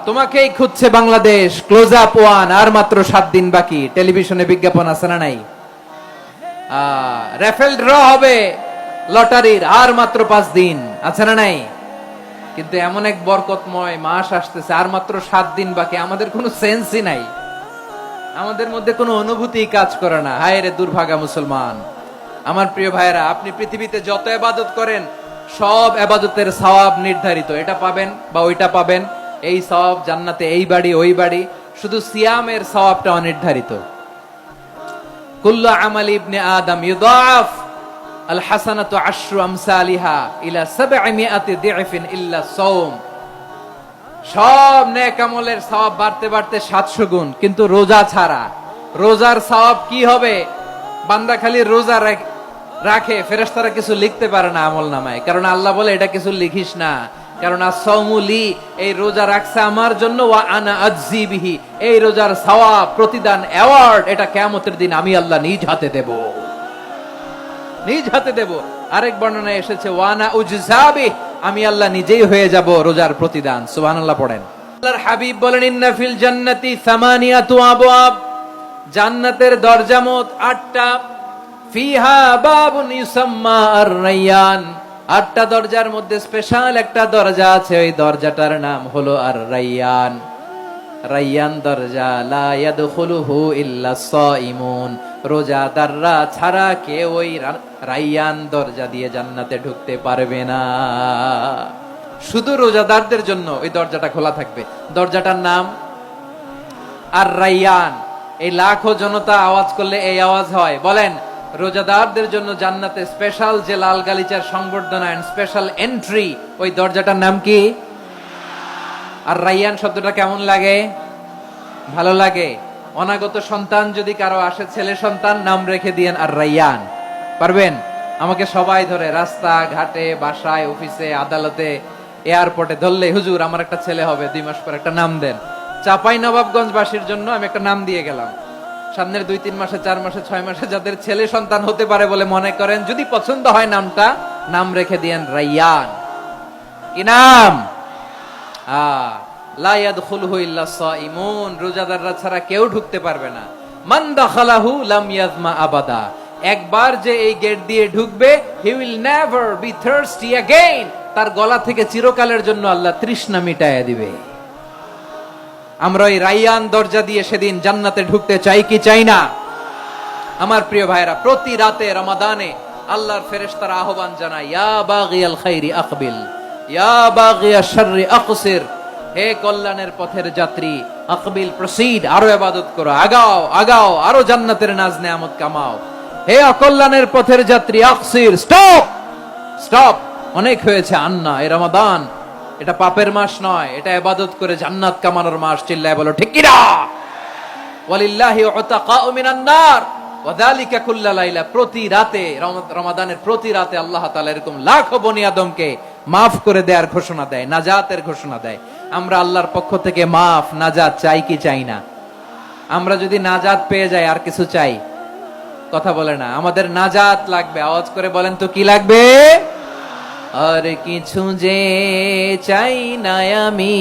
তোমাকেই খুঁজছে বাংলাদেশ, ক্লোজ আপ ওয়ান, আর মাত্র 7 দিন বাকি। টেলিভিশনে বিজ্ঞাপন আছে না নাই? রেফেল ড্র হবে লটারির, আর মাত্র 5 দিন, আছে না নাই? কিন্তু এমন এক বরকতময় মাস আসতেছে, আর মাত্র 7 দিন বাকি। আমাদের কোনো সেন্সই নাই, আমাদের মধ্যে কোনো অনুভূতি কাজ করে না। হায় রে দুর্ভাগা মুসলমান। আমার প্রিয় ভাইরা, আপনি পৃথিবীতে যত ইবাদত করেন সব ইবাদতের সওয়াব নির্ধারিত। এটা পাবেন বা ওইটা পাবেন, এই সওয়াব জান্নাতে, এই বাড়ি ওই বাড়ি। শুধু সিয়ামের সওয়াবটা অনির্ধারিত। কুল্লু আমালি ইবনে আদম ইউদাফ আল হাসানাতু আশরু আমসালিহা ইলা 700 দি'ফিন ইল্লা সাওম। সব নেক আমলের সওয়াব বাড়তে বাড়তে 700 গুণ, কিন্তু রোজা ছাড়া। রোজার সওয়াব কি হবে? বান্দা খালি রোজা রাখে, ফেরেশতারা কিছু লিখতে পারে না আমলনামায়, কারণ আল্লাহ বলে এটা কিছু লিখিস না, কারণ আস-সাওমুলি, এই রোজা রাখছে আমার জন্য, ওয়া আনা আজজি বিহি, এই রোজার সওয়াব, প্রতিদান, অ্যাওয়ার্ড, এটা কিয়ামতের দিন আমি আল্লাহ নিজ হাতে দেব, নিজ হাতে দেব। আরেক বর্ণনায় এসেছে ওয়ানা উজজাবি, আমি আল্লাহ নিজেই হয়ে যাব রোজার প্রতিদান। সুবহানাল্লাহ পড়েন। আল্লাহর হাবিব বলেন ইন্না ফিল জান্নাতি সামানিয়াতু আবওয়াব, জান্নাতের দরজা মোট 8টা। ফিহা বাবুন ইউসাম্মা আর-রায়্যান, 8টা দরজার মধ্যে স্পেশাল একটা দরজা আছে, ওই দরজাটার নাম হলো আর-রায়্যান। রায়্যান দরজা, লা ইয়াদখুলুহু ইল্লা সাইমুন, রোজাদাররা ছাড়া কেউ ওই রায়্যান দরজা দিয়ে জান্নাতে ঢুকতে পারবে না। শুধু রোজাদারদের জন্য ওই দরজাটা খোলা থাকবে। দরজাটার নাম আর-রায়্যান। এই লাখো জনতা আওয়াজ করলে এই আওয়াজ হয়। বলেন, রোজাদারদের জন্য জান্নাতে স্পেশাল যে লাল গালিচার সংবর্ধনা এন্ড স্পেশাল এন্ট্রি, ওই দরজাটার নাম কি? আর রায়্যান শব্দটা কেমন লাগে? ভালো লাগে। অনাগত সন্তান যদি কারো আসে, ছেলে সন্তান, নাম রেখে দিয়েন আর রায়্যান। পারবেন? আমাকে সবাই ধরে রাস্তা ঘাটে, বাসায়, অফিসে, আদালতে, এয়ারপোর্টে ধরলে, হুজুর আমার একটা ছেলে হবে 2 মাস পর, একটা নাম দেন। চাপাই নবাবগঞ্জবাসীর জন্য আমি একটা নাম দিয়ে গেলাম। সামনের 2-3 মাসে, 4 মাসে, 6 মাসে যাদের ছেলে সন্তান হতে পারে বলে মনে করেন, যদি পছন্দ হয় নামটা, নাম রেখে দিয়েন রায়্যান। কি নাম? লা ইয়াদখুলুহু ইল্লা সাইমুন, রোজাদাররা ছাড়া কেউ ঢুকতে পারবে না। মান দাখালাহু লাম ইয়াজমা আবাদা, একবার যে এই গেট দিয়ে ঢুকবে, he will never be thirsty again, তার গলা থেকে চিরকালের জন্য আল্লাহ তৃষ্ণা মিটায়া দিবে। আমরা এই রায়্যান দরজা দিয়ে সেদিন জান্নাতে ঢুকতে চাই কি চাই না? আমার প্রিয় ভাইরা, প্রতি রাতে রমাদানে আল্লাহর ফেরেশতারা আহ্বান জানায়, ইয়া বাগিয়াল খাইরি আকবিল, ইয়া বাগিয়াশ শাররি আকসির, হে কল্যাণের পথের যাত্রী, আকবিল, প্রসিড, আরো ইবাদত করো, আগাও আগাও, আরো জান্নাতের নাজ নেয়ামত কামাও। হে অকল্যাণের পথের যাত্রী, আকসির, স্টপ স্টপ, অনেক হয়েছে। আন্না, এই রমাদান এটা পাপের মাস নয়, এটা ইবাদত করে জান্নাত কামানোর মাস। চিল্লায় বলো ঠিক কি না? ওয়ালিল্লাহি উতাকাউ মিনান নার ওয়া যালিকা কুল্লা লাইলা, প্রতি রাতে, রমাদানের প্রতি রাতে আল্লাহ তাআলা এরকম লাখো বনি আদমকে মাফ করে দেওয়ার ঘোষণা দেয়, নাজাতের ঘোষণা দেয়। আমরা আল্লাহর পক্ষ থেকে মাফ, নাজাত চাই কি চাই না? আমরা যদি নাজাত পেয়ে যাই, আর কিছু চাই? কথা বলে না। আমাদের নাজাত লাগবে। আওয়াজ করে বলেন তো কি লাগবে? আর কিছু যে চাই না আমি,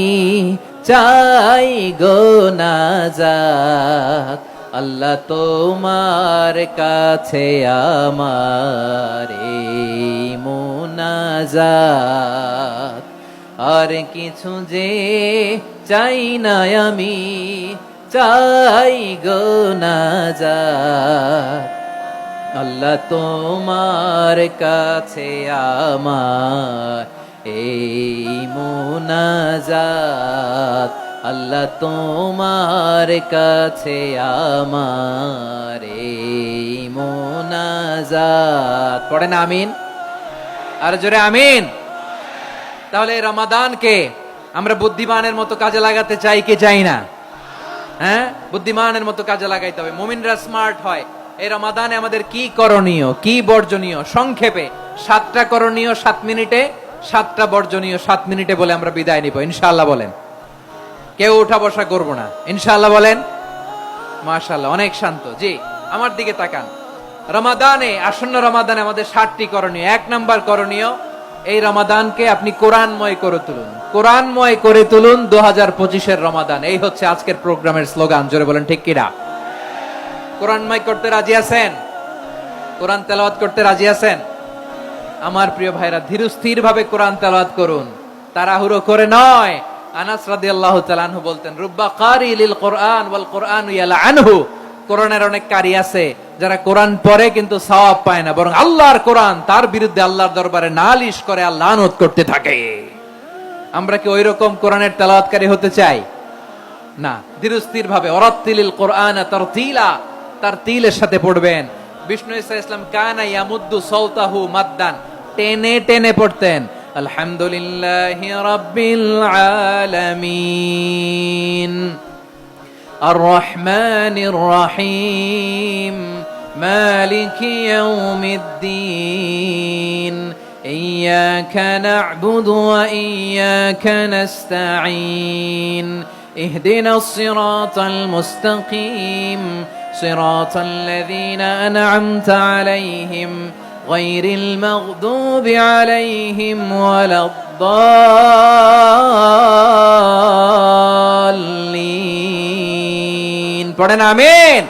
চাই গো নাজাত, আল্লাহ তোমার কাছে আমার এই মুনাজাত। আর কিছু যে চাই না আমি, চাই গো নাজাত, আল্লাহ তোমার কাছে আমার এই মুনাজাত, আল্লাহ তোমার কাছে আমার এই মুনাজাত। পড়েন আমিন, আর জোরে আমিন। তাহলে রমাদানকে আমরা বুদ্ধিমানের মতো কাজে লাগাতে চাই কি চাই না? হ্যাঁ, বুদ্ধিমানের মতো কাজে লাগাইতে হবে। মুমিনরা স্মার্ট হয়। এই রমাদানে আমাদের কি করণীয়, কি বর্জনীয়, সংক্ষেপে 7টা করণীয় 7 মিনিটে, 7টা বর্জনীয় 7 মিনিটে বলে আমরা বিদায় নিব ইনশাআল্লাহ। বলেন কেউ উঠা বসা করব না ইনশাআল্লাহ বলেন। মাশাআল্লাহ, অনেক শান্ত। জি, আমার দিকে তাকান। রমাদানে, আসন্ন রমাদানে আমাদের 7টি করণীয়। 1 নাম্বার করণীয়, এই রমাদানকে আপনি কোরআনময় করে তুলুন। কোরআনময় করে তুলুন 2025 এর রমাদান। এই হচ্ছে আজকের প্রোগ্রামের স্লোগান। জোরে বলেন ঠিক কিনা? কোরআনময় করতে রাজি আছেন? কোরআন তেলাওয়াত করতে রাজি আছেন? আমার প্রিয় ভাইরা, ধীরস্থির ভাবে কোরআন তেলাওয়াত করুন, তাড়াহুড়ো করে নয়। আনাস রাদিয়াল্লাহু তাআলা আনহু বলতেন, রুব্বা কারি লিল কোরআন ওয়াল কোরআনু ইয়ালআনহু। কোরআনের অনেক কারি আছে যারা কোরআন পড়ে কিন্তু সওয়াব পায় না, বরং আল্লাহর কোরআন তার বিরুদ্ধে আল্লাহর দরবারে নালিশ করে আর লানত করতে থাকে। আমরা কি ওইরকম কোরআনের তেলাওয়াতকারী হতে চাই? না। ধীরস্থির ভাবে, ওয়ারাত্তিলিল কোরআন তারতিলা, তার তিলের সাথে পড়বেন। বিষ্ণু ঈসা ইসলাম কানা ইয়ামুদ্দু সাওতাহু মাদ্দান, টেনে টেনে পড়তেন। আলহামদুলিল্লাহি রাব্বিল আলামিন আর রহমানির রহিম মালিকি ইয়াউমিদ্দিন ইয়্যাকা না'বুদু ওয়া ইয়্যাকা নাস্তাঈন ইহদিনাস সিরাতাল মুস্তাকিম সিরাতাল লাযীনা আন'আমতা আলাইহিম গায়রিল মাগদুবি আলাইহিম ওয়ালাদ-দাল্লিন। পড়েন আমিন।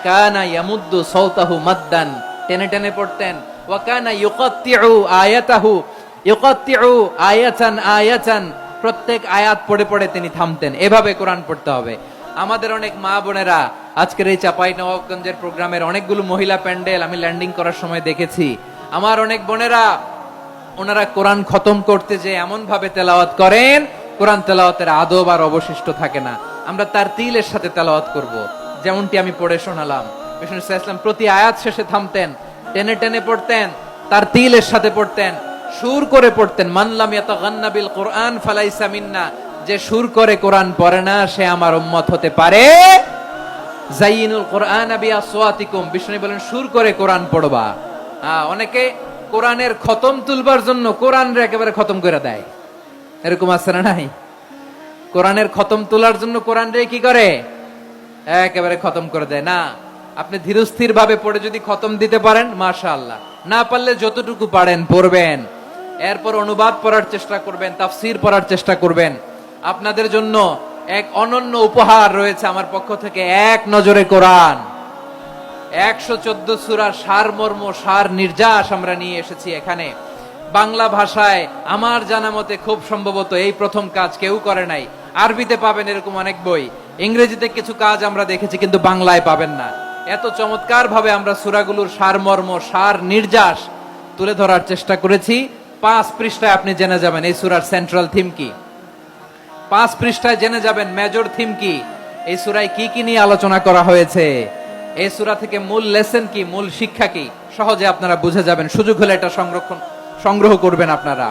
কানা ইয়ামুদ্দু সাওতাহু মাদ্দান, টেনে টেনে পড়তেন। ওয়া কানা ইউকাত্তিউ আয়াতাহু, ইউকাত্তিউ আয়াতান আয়াতান, প্রত্যেক আয়াত পড়ে পড়ে তিনি থামতেন। এভাবে কোরআন পড়তে হবে। আমাদের অনেক মা বোনেরা আজকের এই চাঁপাইনবাবগঞ্জের প্রোগ্রামের অনেকগুলো মহিলা প্যান্ডেল আমি ল্যান্ডিং করার সময় দেখেছি। আমার অনেক বোনেরা, ওনারা কোরআন খতম করতে যে এমন ভাবে তেলাওয়াত করেন, কোরআন তেলাওয়াতের আদব আর অবশিষ্ট থাকে না। আমরা তার তিলের সাথে তেলাওয়াত করব, যেমনটি আমি পড়ে শোনালাম। বিষ্ণু ইসলাম প্রতি আয়াত শেষে থামতেন, টেনে টেনে পড়তেন, তার তিলের সাথে পড়তেন, সুর করে পড়তেন। মান লাম ইয়াতাগান্না বিল কোরআন ফালাইসা মিন্না, যে সুর করে কোরআন পড়ে না সে আমার উম্মত হতে পারে। যায়িনুল কোরআন বিআসওয়াতিকুম, বিষ্ণু বলেন সুর করে কোরআন পড়বা। অনেকে কোরআনের খতম তুলবার জন্য কোরআনরে একেবারে খতম করে দেয়, এরকম আছে না নাই? কোরআনের খতম তোলার জন্য কোরআনরে কি করে? একেবারে খতম করে দেয়। না, আপনি ধীরস্থির ভাবে পড়ে যদি খতম দিতে পারেন মাশাআল্লাহ, না পারলে যতটুকু পারেন পড়বেন। এরপর অনুবাদ পড়ার চেষ্টা করবেন, তাফসীর পড়ার চেষ্টা করবেন। আপনাদের জন্য এক অনন্য উপহার রয়েছে আমার পক্ষ থেকে, এক নজরে কোরআন। 114 সূরার সারমর্ম, সার নির্যাস আমরা নিয়ে এসেছি এখানে বাংলা ভাষায়। আমার জানা মতে খুব সম্ভবত এই প্রথম কাজ কেউ করে নাই। আরবিতে পাবেন এরকম অনেক বই, ইংরেজিতে কিছু কাজ আমরা দেখেছি, কিন্তু বাংলায় পাবেন না। এত চমৎকার ভাবে আমরা সূরাগুলোর সারমর্ম, সার নির্যাস তুলে ধরার চেষ্টা করেছি। 5 পৃষ্ঠায় আপনি জেনে যাবেন এই সূরার সেন্ট্রাল থিম কি। 5 পৃষ্ঠায় জেনে যাবেন মেজর থিম কি, এই সূরায় কি কি নিয়ে আলোচনা করা হয়েছে, এই সূরা থেকে মূল লেসন কি, মূল শিক্ষা কি, সহজে আপনারা বুঝে যাবেন। সুযোগ হলে এটা সংগ্রহ করবেন। আপনারা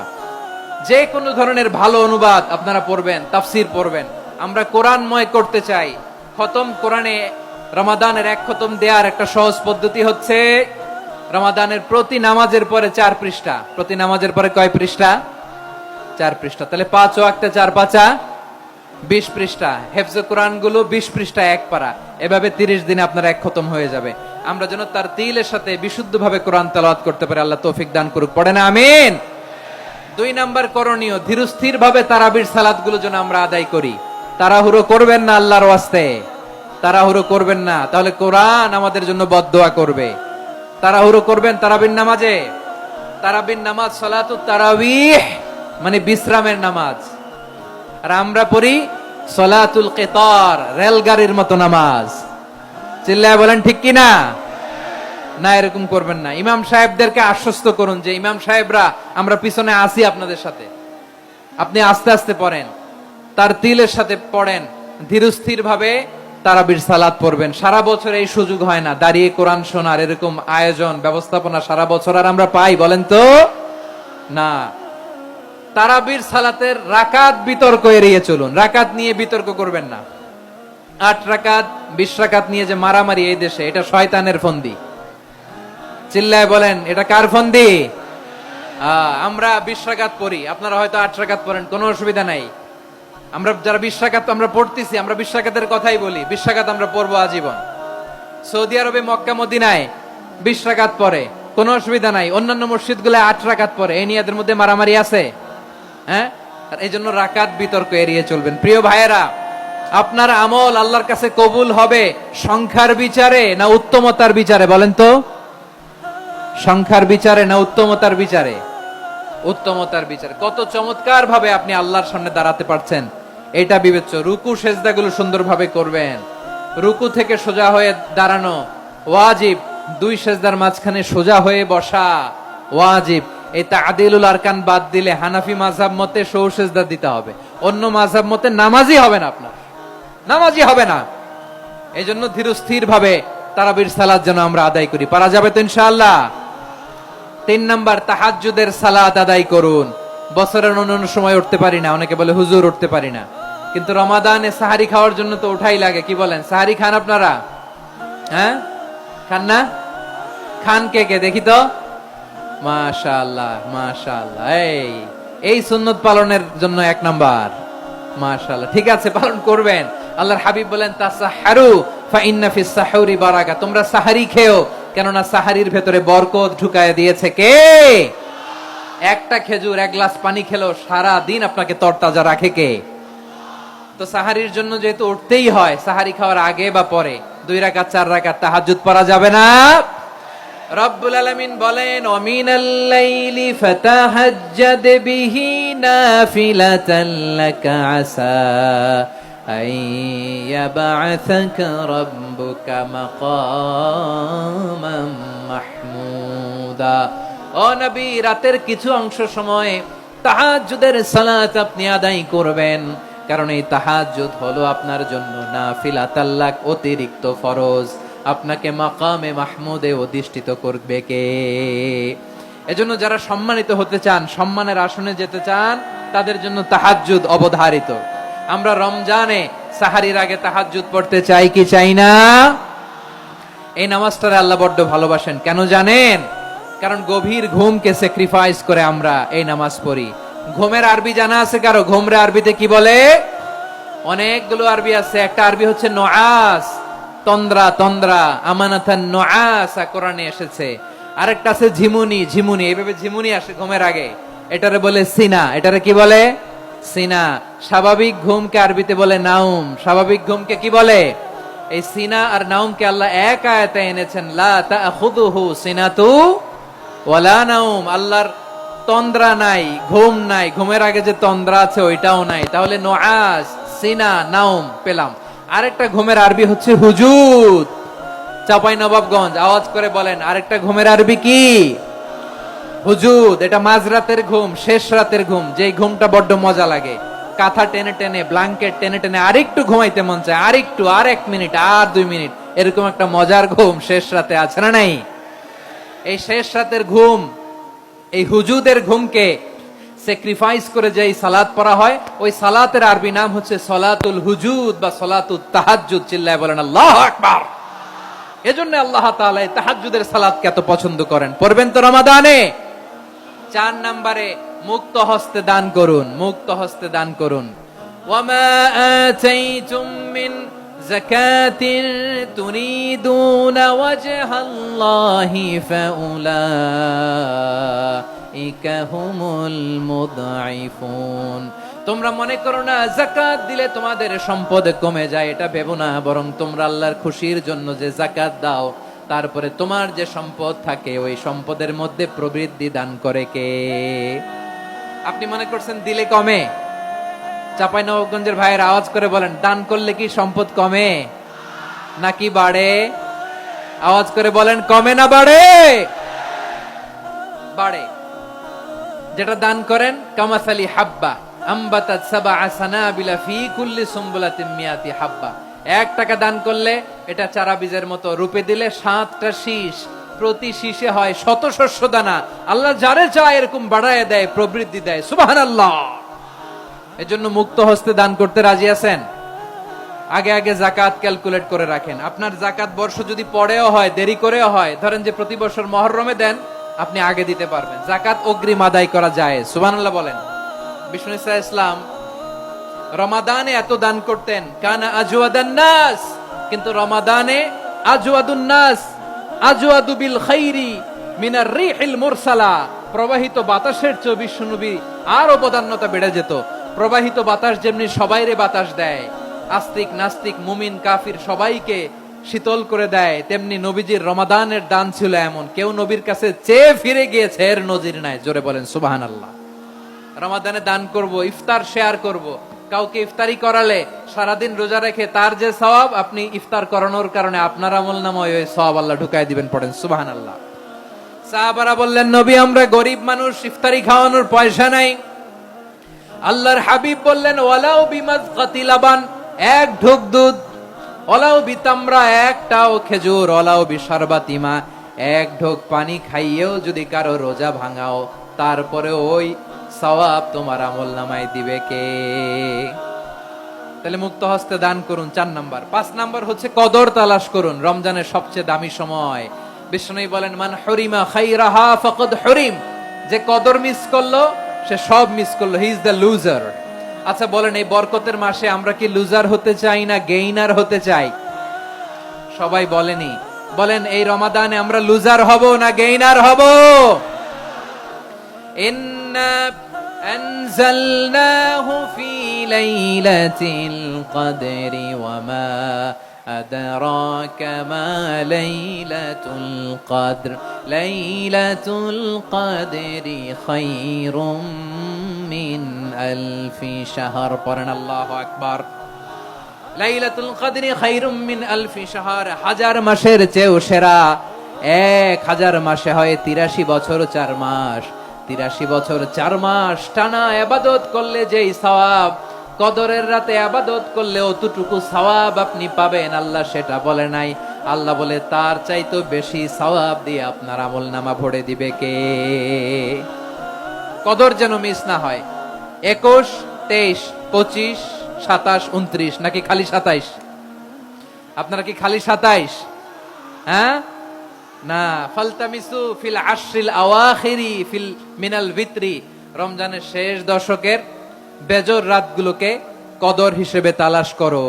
যে কোনো ধরনের ভালো অনুবাদ আপনারা পড়বেন, তাফসীর পড়বেন। আমরা কোরআনময় করতে চাই। খতম কোরআনে রমাদানের 1 খতম দেওয়ার একটা সহজ পদ্ধতি হচ্ছে, রমাদানের প্রতি নামাজের পরে 4 পৃষ্ঠা। প্রতি নামাজের পরে কয় পৃষ্ঠা? 4 পৃষ্ঠা। তাহলে 5 ওয়াক্তে 4 পাঁচা 20 পৃষ্ঠা। হেফজ কোরআন গুলো 20 পৃষ্ঠা 1 পারা। এভাবে 30 দিনে আপনার 1 খতম হয়ে যাবে। আমরা যেন তার তিলের সাথে বিশুদ্ধ ভাবে কোরআন তেলাওয়াত করতে পারি, আল্লাহ তৌফিক দান করুক। পড়েন আমিন। 2 নাম্বার করণীয়, ধীরস্থির ভাবে তারাবির সালাত গুলো যেন আমরা আদায় করি। তাড়াহুড়ো করবেন না, আল্লাহর ওয়াস্তে তাড়াহুড়ো করবেন না, তাহলে কোরআন আমাদের জন্য বদদোয়া করবে। তাড়াহুড়ো করবেন তারাবির নামাজে। তারাবির নামাজ সালাতুত তারাবিহ মানে বিশ্রামের নামাজ। আর আমরা পড়ি সালাতুল কিতার, রেলগাড়ির মতো নামাজ। চিল্লায় বলেন ঠিক কি না? না, এরকম করবেন না। ইমাম সাহেবদেরকে আশ্বস্ত করুন যে ইমাম সাহেবরা আমরা পিছনে আসি আপনাদের সাথে, আপনি আস্তে আস্তে পড়েন, তার তিলের সাথে পড়েন, ধীরস্থির ভাবে তারাবির সালাত পড়বেন। সারা বছর এই সুযোগ হয় না দাঁড়িয়ে কোরআন শোনার, এরকম আয়োজন ব্যবস্থাপনা সারা বছর আর আমরা পাই বলেন তো? না। তারাবির সালাতের রাকাত বিতর্ক এড়িয়ে চলুন। রাকাত নিয়ে বিতর্ক করবেন না। 8 রাকাত 20 রাকাত নিয়ে যে মারামারি এই দেশে, এটা শয়তানের ফন্দি। চিল্লায় বলেন এটা কার ফন্দি? আমরা 20 রাকাত পড়ি, আপনারা হয়তো 8 রাকাত পড়েন, কোনো অসুবিধা নাই। আমরা যারা 20 রাকাত আমরা পড়তেছি, আমরা 20 রাকাতের কথাই বলি, 20 রাকাত আমরা পড়বো আজীবন। সৌদি আরবে মক্কা মদিনায় 20 রাকাত পড়ে, কোনো অসুবিধা নাই। অন্যান্য মসজিদগুলোয় 8 রাকাত পড়ে। এই নিয়ে এদের মধ্যে মারামারি আছে? হ্যাঁ, আর এই জন্য রাকাত বিতর্ক এড়িয়ে চলবেন। প্রিয় ভাইয়েরা, আপনার আমল আল্লাহর কাছে কবুল হবে সংখ্যার বিচারে না উত্তমতার বিচারে? বলেন তো, সংখ্যার বিচারে না উত্তমতার বিচারে? উত্তমতার বিচারে। কত চমৎকার ভাবে আপনি আল্লাহর সামনে দাঁড়াতে পারছেন এটা বিবেচ্য। রুকু সেজদাগুলো সুন্দরভাবে করবেন। রুকু থেকে সোজা হয়ে দাঁড়ানো ওয়াজিব, 2 সেজদার মাঝখানে সোজা হয়ে বসা ওয়াজিব। এই তা'দিলুল আরকান বাদ দিলে হানাফি মাযহাব মতে সৌ সেজদা দিতে হবে। অন্য মাযহাব মতে নামাজই হবে না, আপনার নামাজই হবে না। এই জন্য ধীরস্থির ভাবে তারাবির সালাত যেন আমরা আদায় করি। পারা যাবে তো ইনশাআল্লাহ? 3 নাম্বার, তাহাজ্জুদের সালাত আদায় করুন। বছরের অন্যান্য সময় উঠতে পারি না, অনেকে বলে হুজুর উঠতে পারি না, কিন্তু রমাদানে সাহারি খাওয়ার জন্য তো ওঠাই লাগে। কি বলেন, সাহারি খান আপনারা? হ্যাঁ, খান না? খান কে কে দেখি তো? মাশাআল্লাহ মাশাআল্লাহ। এই সুন্নত পালনের জন্য 1 নাম্বার। মাশাআল্লাহ, ঠিক আছে, পালন করবেন। আল্লাহর হাবিব বলেন তাসাহহারু ফা ইন্না ফিস সাহুরি বারাকা, তোমরা সাহারি খেও, কেননা সাহারির ভেতরে বরকত ঢুকায় দিয়েছে কে? একটা খেজুর, 1 গ্লাস পানি খেলেও সারা দিন আপনাকে তরতাজা রাখে কে? তো সাহারির জন্য যেহেতু উঠতেই হয়, সাহারি খাওয়ার আগে বা পরে 2 রাকাত 4 রাকাত তাহাজ্জুদ পড়া যাবে না? রব্বুল আলামিন বলেন ওয়ামিনাল লাইলি ফাতাহাজ্জাদ বিহি নাফিলাতান লাকা আসা আইয়াবআসাকা রাব্বুকা মাকামাম মাহমুদা। ও নবী, রাতের কিছু অংশ সময় তাহাজ্জুদের সালাত আপনি আদায় করবেন, কারণ এই তাহাজ্জুদ হলো আপনার জন্য নাফিলাতাল লাক, অতিরিক্ত ফরজ। আপনাকে মাকামে মাহমুদে অধিষ্ঠিত করবে কে? এজন্য যারা সম্মানিত হতে চান, সম্মানের আসনে যেতে চান, তাদের জন্য তাহাজ্জুদ অবধারিত। আমরা রমজানে সাহারির আগে তাহাজ্জুদ পড়তে চাই কি চাই না? এই নামাজটারে আল্লাহ বড্ড ভালোবাসেন। কেন জানেন? কারণ গভীর ঘুমকে স্যাক্রিফাইস করে আমরা এই নামাজ পড়ি। ঘুমের আরবি জানা আছে কারো? ঘুমরে আরবিতে কি বলে? অনেকগুলো আরবি আছে। একটা আরবি হচ্ছে নুআস, তন্দ্রা, তন্দ্রা, আমানাতান নুআসা কোরআনে এসেছে। আরেকটা আছে ঝিমুনি, ঝিমুনি, এইভাবে ঝিমুনি আসে ঘুমের আগে, এটারে বলে সিনা। এটারে কি বলে? সিনা। স্বাভাবিক ঘুমকে আরবিতে বলে নাউম। স্বাভাবিক ঘুমকে কি বলে? এই সিনা আর নাউমকে আল্লাহ এক আয়াতে এনেছেন, লা তাখুযুহু সিনাতু ওয়ালা নাউম। আল্লাহর তন্দ্রা নাই, ঘুম নাই। ঘুমের আগে যে তন্দ্রা আছে ওইটাও নাই। তাহলে নুআস, সিনা, নাউম পেলাম। আরেকটা ঘুমের আরবি হচ্ছে হুজুদ। চাপাই নবাবগঞ্জ আওয়াজ করে বলেন, আরেকটা ঘুমের আরবি কি? হুজুদ। এটা মাঝরাতের ঘুম, শেষ রাতের ঘুম, যেই ঘুমটা বড্ড মজা লাগে। কাঁথা টেনে টেনে, ব্ল্যাঙ্কেট টেনে টেনে আরেকটু ঘুমাইতে মন চায়, আরেকটু, আর 1 মিনিট, আর 2 মিনিট, এরকম একটা মজার ঘুম শেষ রাতে আছে না নাই? এই শেষ রাতের ঘুম, এই হুজুদের ঘুমকে স্যাক্রিফাইস করে যে সালাত পড়া হয়, ওই সালাতের আরবি নাম হচ্ছে সলাতুল হুজুদ বা সলাতুত তাহাজ্জুদ। চিল্লায় বলেন আল্লাহু আকবার। এজন্য আল্লাহ তাআলা এই তাহাজ্জুদের সালাতকে এত পছন্দ করেন। পড়বেন তো রমাদানে। 4 নম্বরে মুক্ত হস্তে দান করুন। মুক্ত হস্তে দান করুন। ওয়ামা আতাইতুম মিন যাকাতিন তুরিদুনা ওয়াজহাল্লাহি ফাউলাইকা হুমুল মুদঈফুন। তোমরা মনে করো না যাকাত দিলে তোমাদের সম্পদ কমে যায়, এটা ভেবো না। বরং তোমরা আল্লাহর খুশির জন্য যে যাকাত দাও, তারপরে তোমার যে সম্পদ থাকে ওই সম্পদের মধ্যে প্রবৃদ্ধি দান করে কে? আপনি মনে করছেন দিলে কমে? চাঁপাইনবাবগঞ্জের ভাইয়ের আওয়াজ করে বলেন, দান করলে কি সম্পদ কমে নাকি বাড়ে? আওয়াজ করে বলেন, কমে না বাড়ে? বাড়ে। যেটা দান করেন, কামাসালি হাব্বা আম্বাতাত সাবআ সানাবিলা ফি কুল্লি সুমবুলাতিন মিয়াতি হাব্বা। 1 টাকা দান করলে এটা চারা বীজের মতো, রূপে দিলে 7টা শীষ, প্রতি শীষে হয় 100 শস্য দানা। আল্লাহ যারে চায় এরকম বাড়ায় দেয়, প্রবৃদ্ধি দেয়। সুবহানাল্লাহ। এজন্য মুক্ত হস্তে দান করতে রাজি আছেন? আগে আগে যাকাত ক্যালকুলেট করে রাখেন। আপনার যাকাত বর্ষ যদি পরেও হয়, দেরি করেও হয়, ধরেন যে প্রতি বছর মুহররমে দেন, আপনি আগে দিতে পারবেন। যাকাত অগ্রিম আদায় করা যায়। সুবহানাল্লাহ বলেন। বিষ্ণু ইসা ইসলাম রমাদানে এত দান করতেন, কানা আজওয়াদান নাস, কিন্তু রমাদানে আজওয়াদুন নাস আজওয়াদু বিল খাইরি মিনার রিহিল মুরসালা, প্রবাহিত বাতাসের চেয়ে বিশ্বনবী আরো বদান্যতা বেড়ে যেত। প্রবাহিত বাতাস যেমনি সবাইরে বাতাস দেয়, আস্তিক নাস্তিক মুমিন কাফির সবাইকে শীতল করে দেয়, তেমনি নবীজির রমাদানের দান ছিল এমন, কেউ নবীর কাছে চেয়ে ফিরে গিয়েছে এর নজির নাই। জোরে বলেন সুবহানাল্লাহ। রমাদানে দান করব, ইফতার শেয়ার করব। কাউকে ইফতারি করালে সারাদিন রোজা রেখে তার যে সওয়াব, আপনি ইফতার করানোর কারণে আপনার আমলনামায় ওই সওয়াব আল্লাহ ঢুকায় দিবেন। পড়েন সুবহানাল্লাহ। সাহাবারা বললেন, নবী আমরা গরিব মানুষ, ইফতারি খাওয়ানোর পয়সা নাই। আল্লাহর হাবিব বললেন, ওয়ালাউ বিমাজকাতি লাবান, এক ঢোক দুধ, ওয়ালাউ বিতামরা, একটাও খেজুর, ওয়ালাউ বিশারবাতিমা, এক ঢোক পানি খাইয়েও যদি কারো রোজা ভাঙাও, তারপরে ওই সওয়াব তোমার আমলনামায় দিবে কে? তাহলে মুক্ত হস্তে দান করুন, 4 নাম্বার। 5 নাম্বার হচ্ছে কদর তালাশ করুন। রমজানের সবচেয়ে দামি সময়। বিষ্ণু বলেন, মান হুরিমা খাইরাহা ফাকাদ হুরিম, যে কদর মিস করলো সে সব মিস করলো, হি ইজ দ্য লুজার। আচ্ছা বলেন, এই বরকতের মাসে আমরা কি লুজার হতে চাই না গেইনার হতে চাই? সবাই বলেনি। বলেন, এই রমাদানে আমরা লুজার হব না গেইনার হব? ইন্না আনজালনাহু ফি লাইলাতিল কদরি ওয়া মা আদরাকা মা লাইলাতুল কদর, লাইলাতুল কদরি খায়রুম মিন আলফি শাহর। পড়েন আল্লাহু আকবার। লাইলাতুল কদরি খায়রুম মিন আলফি শাহর, 1000 মাসের চেয়েও সেরা। 1000 মাসে হয় 83 বছর 4 মাস। 83 বছর 4 মাস টানা ইবাদত করলে যেই সওয়াব, কদরের রাতে ইবাদত করলে অতটুকু সওয়াব আপনি পাবেন, আল্লাহ সেটা বলে নাই। আল্লাহ বলে তার চাইতে বেশি সওয়াব দিয়ে আপনার আমলনামা ভরে দিবে কে? কদর যেন মিস না হয়। 21, 23, 25, 27, 29, নাকি খালি 27? আপনারা কি খালি 27? হ্যাঁ না, ফালতামিসু ফিল আশরিল আওয়াখিরি ফিল মিনাল ভিতরি, রমজানের শেষ দশকের বেজর রাতগুলোকে কদর হিসেবে তালাশ করো।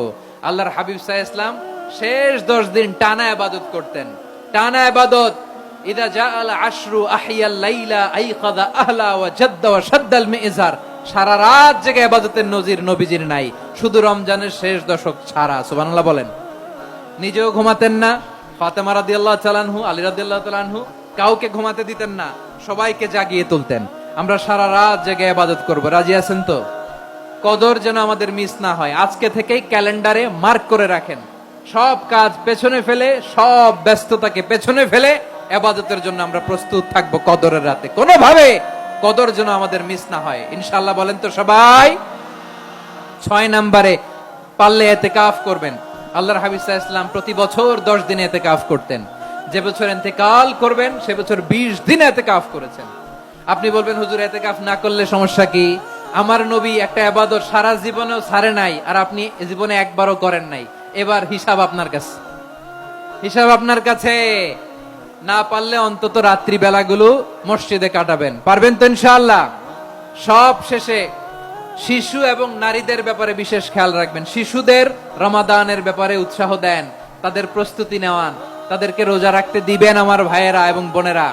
আল্লাহর হাবিব সাল্লাল্লাহু আলাইহি ওয়াসাল্লাম শেষ 10 দিন টানা ইবাদত করতেন, টানা ইবাদত। ইদা জাআল আশরু আহিয়াল লাইলা আইকাদা আহলা ওয়া জাদ্দা ওয়া শাদ্দাল মিজার, সারা রাত জেগে ইবাদতের নজির নবীজির নাই, শুধু রমজানের শেষ দশক ছাড়া। সুবহানাল্লাহ বলেন। নিজেও ঘুমাতেন না। ফাতেমা রাদিয়াল্লাহু তাআলা আনহু, আলী রাদিয়াল্লাহু তাআলা আনহু কাউকে ঘুমাতে দিতেন না, সবাইকে জাগিয়ে তুলতেন। আমরা সারা রাত জেগে ইবাদত করব, রাজি আছেন তো? কদর যেন আমাদের মিস না হয়। আজকে থেকেই ক্যালেন্ডারে মার্ক করে রাখেন, সব কাজ পেছনে ফেলে, সব ব্যস্ততাকে পেছনে ফেলে ইবাদতের জন্য আমরা প্রস্তুত থাকবো কদরের রাতে। কোনোভাবে কদর যেন আমাদের মিস না হয়, ইনশাআল্লাহ। বলেন তো সবাই? 6 নম্বরে পারলে ইতিকাফ করবেন। আল্লাহর হাবিব সাল্লাল্লাহু আলাইহি ওয়াসাল্লাম প্রতি বছর 10 দিন ইতিকাফ করতেন। যে বছর ইন্তেকাল করবেন সে বছর 20 দিন ইতিকাফ করেছেন। আপনি বলবেন, হুজুর ইতিকাফ না করলে সমস্যা কি? আমার নবী একটা ইবাদত সারা জীবনেও ছাড়ে নাই, আর আপনি জীবনে একবারও করেন নাই। এবার হিসাব আপনার কাছে, হিসাব আপনার কাছে। না পারলে অন্তত রাত্রি বেলাগুলো মসজিদে কাটাবেন। পারবেন তো ইনশাআল্লাহ? সব শেষে শিশু এবং নারীদের ব্যাপারে বিশেষ খেয়াল রাখবেন। শিশুদের রমাদানের ব্যাপারে উৎসাহ দেন, তাদের প্রস্তুতি নেওয়ান, তাদেরকে রোজা রাখতে দিবেন। আমার ভাইয়েরা এবং বোনেরা,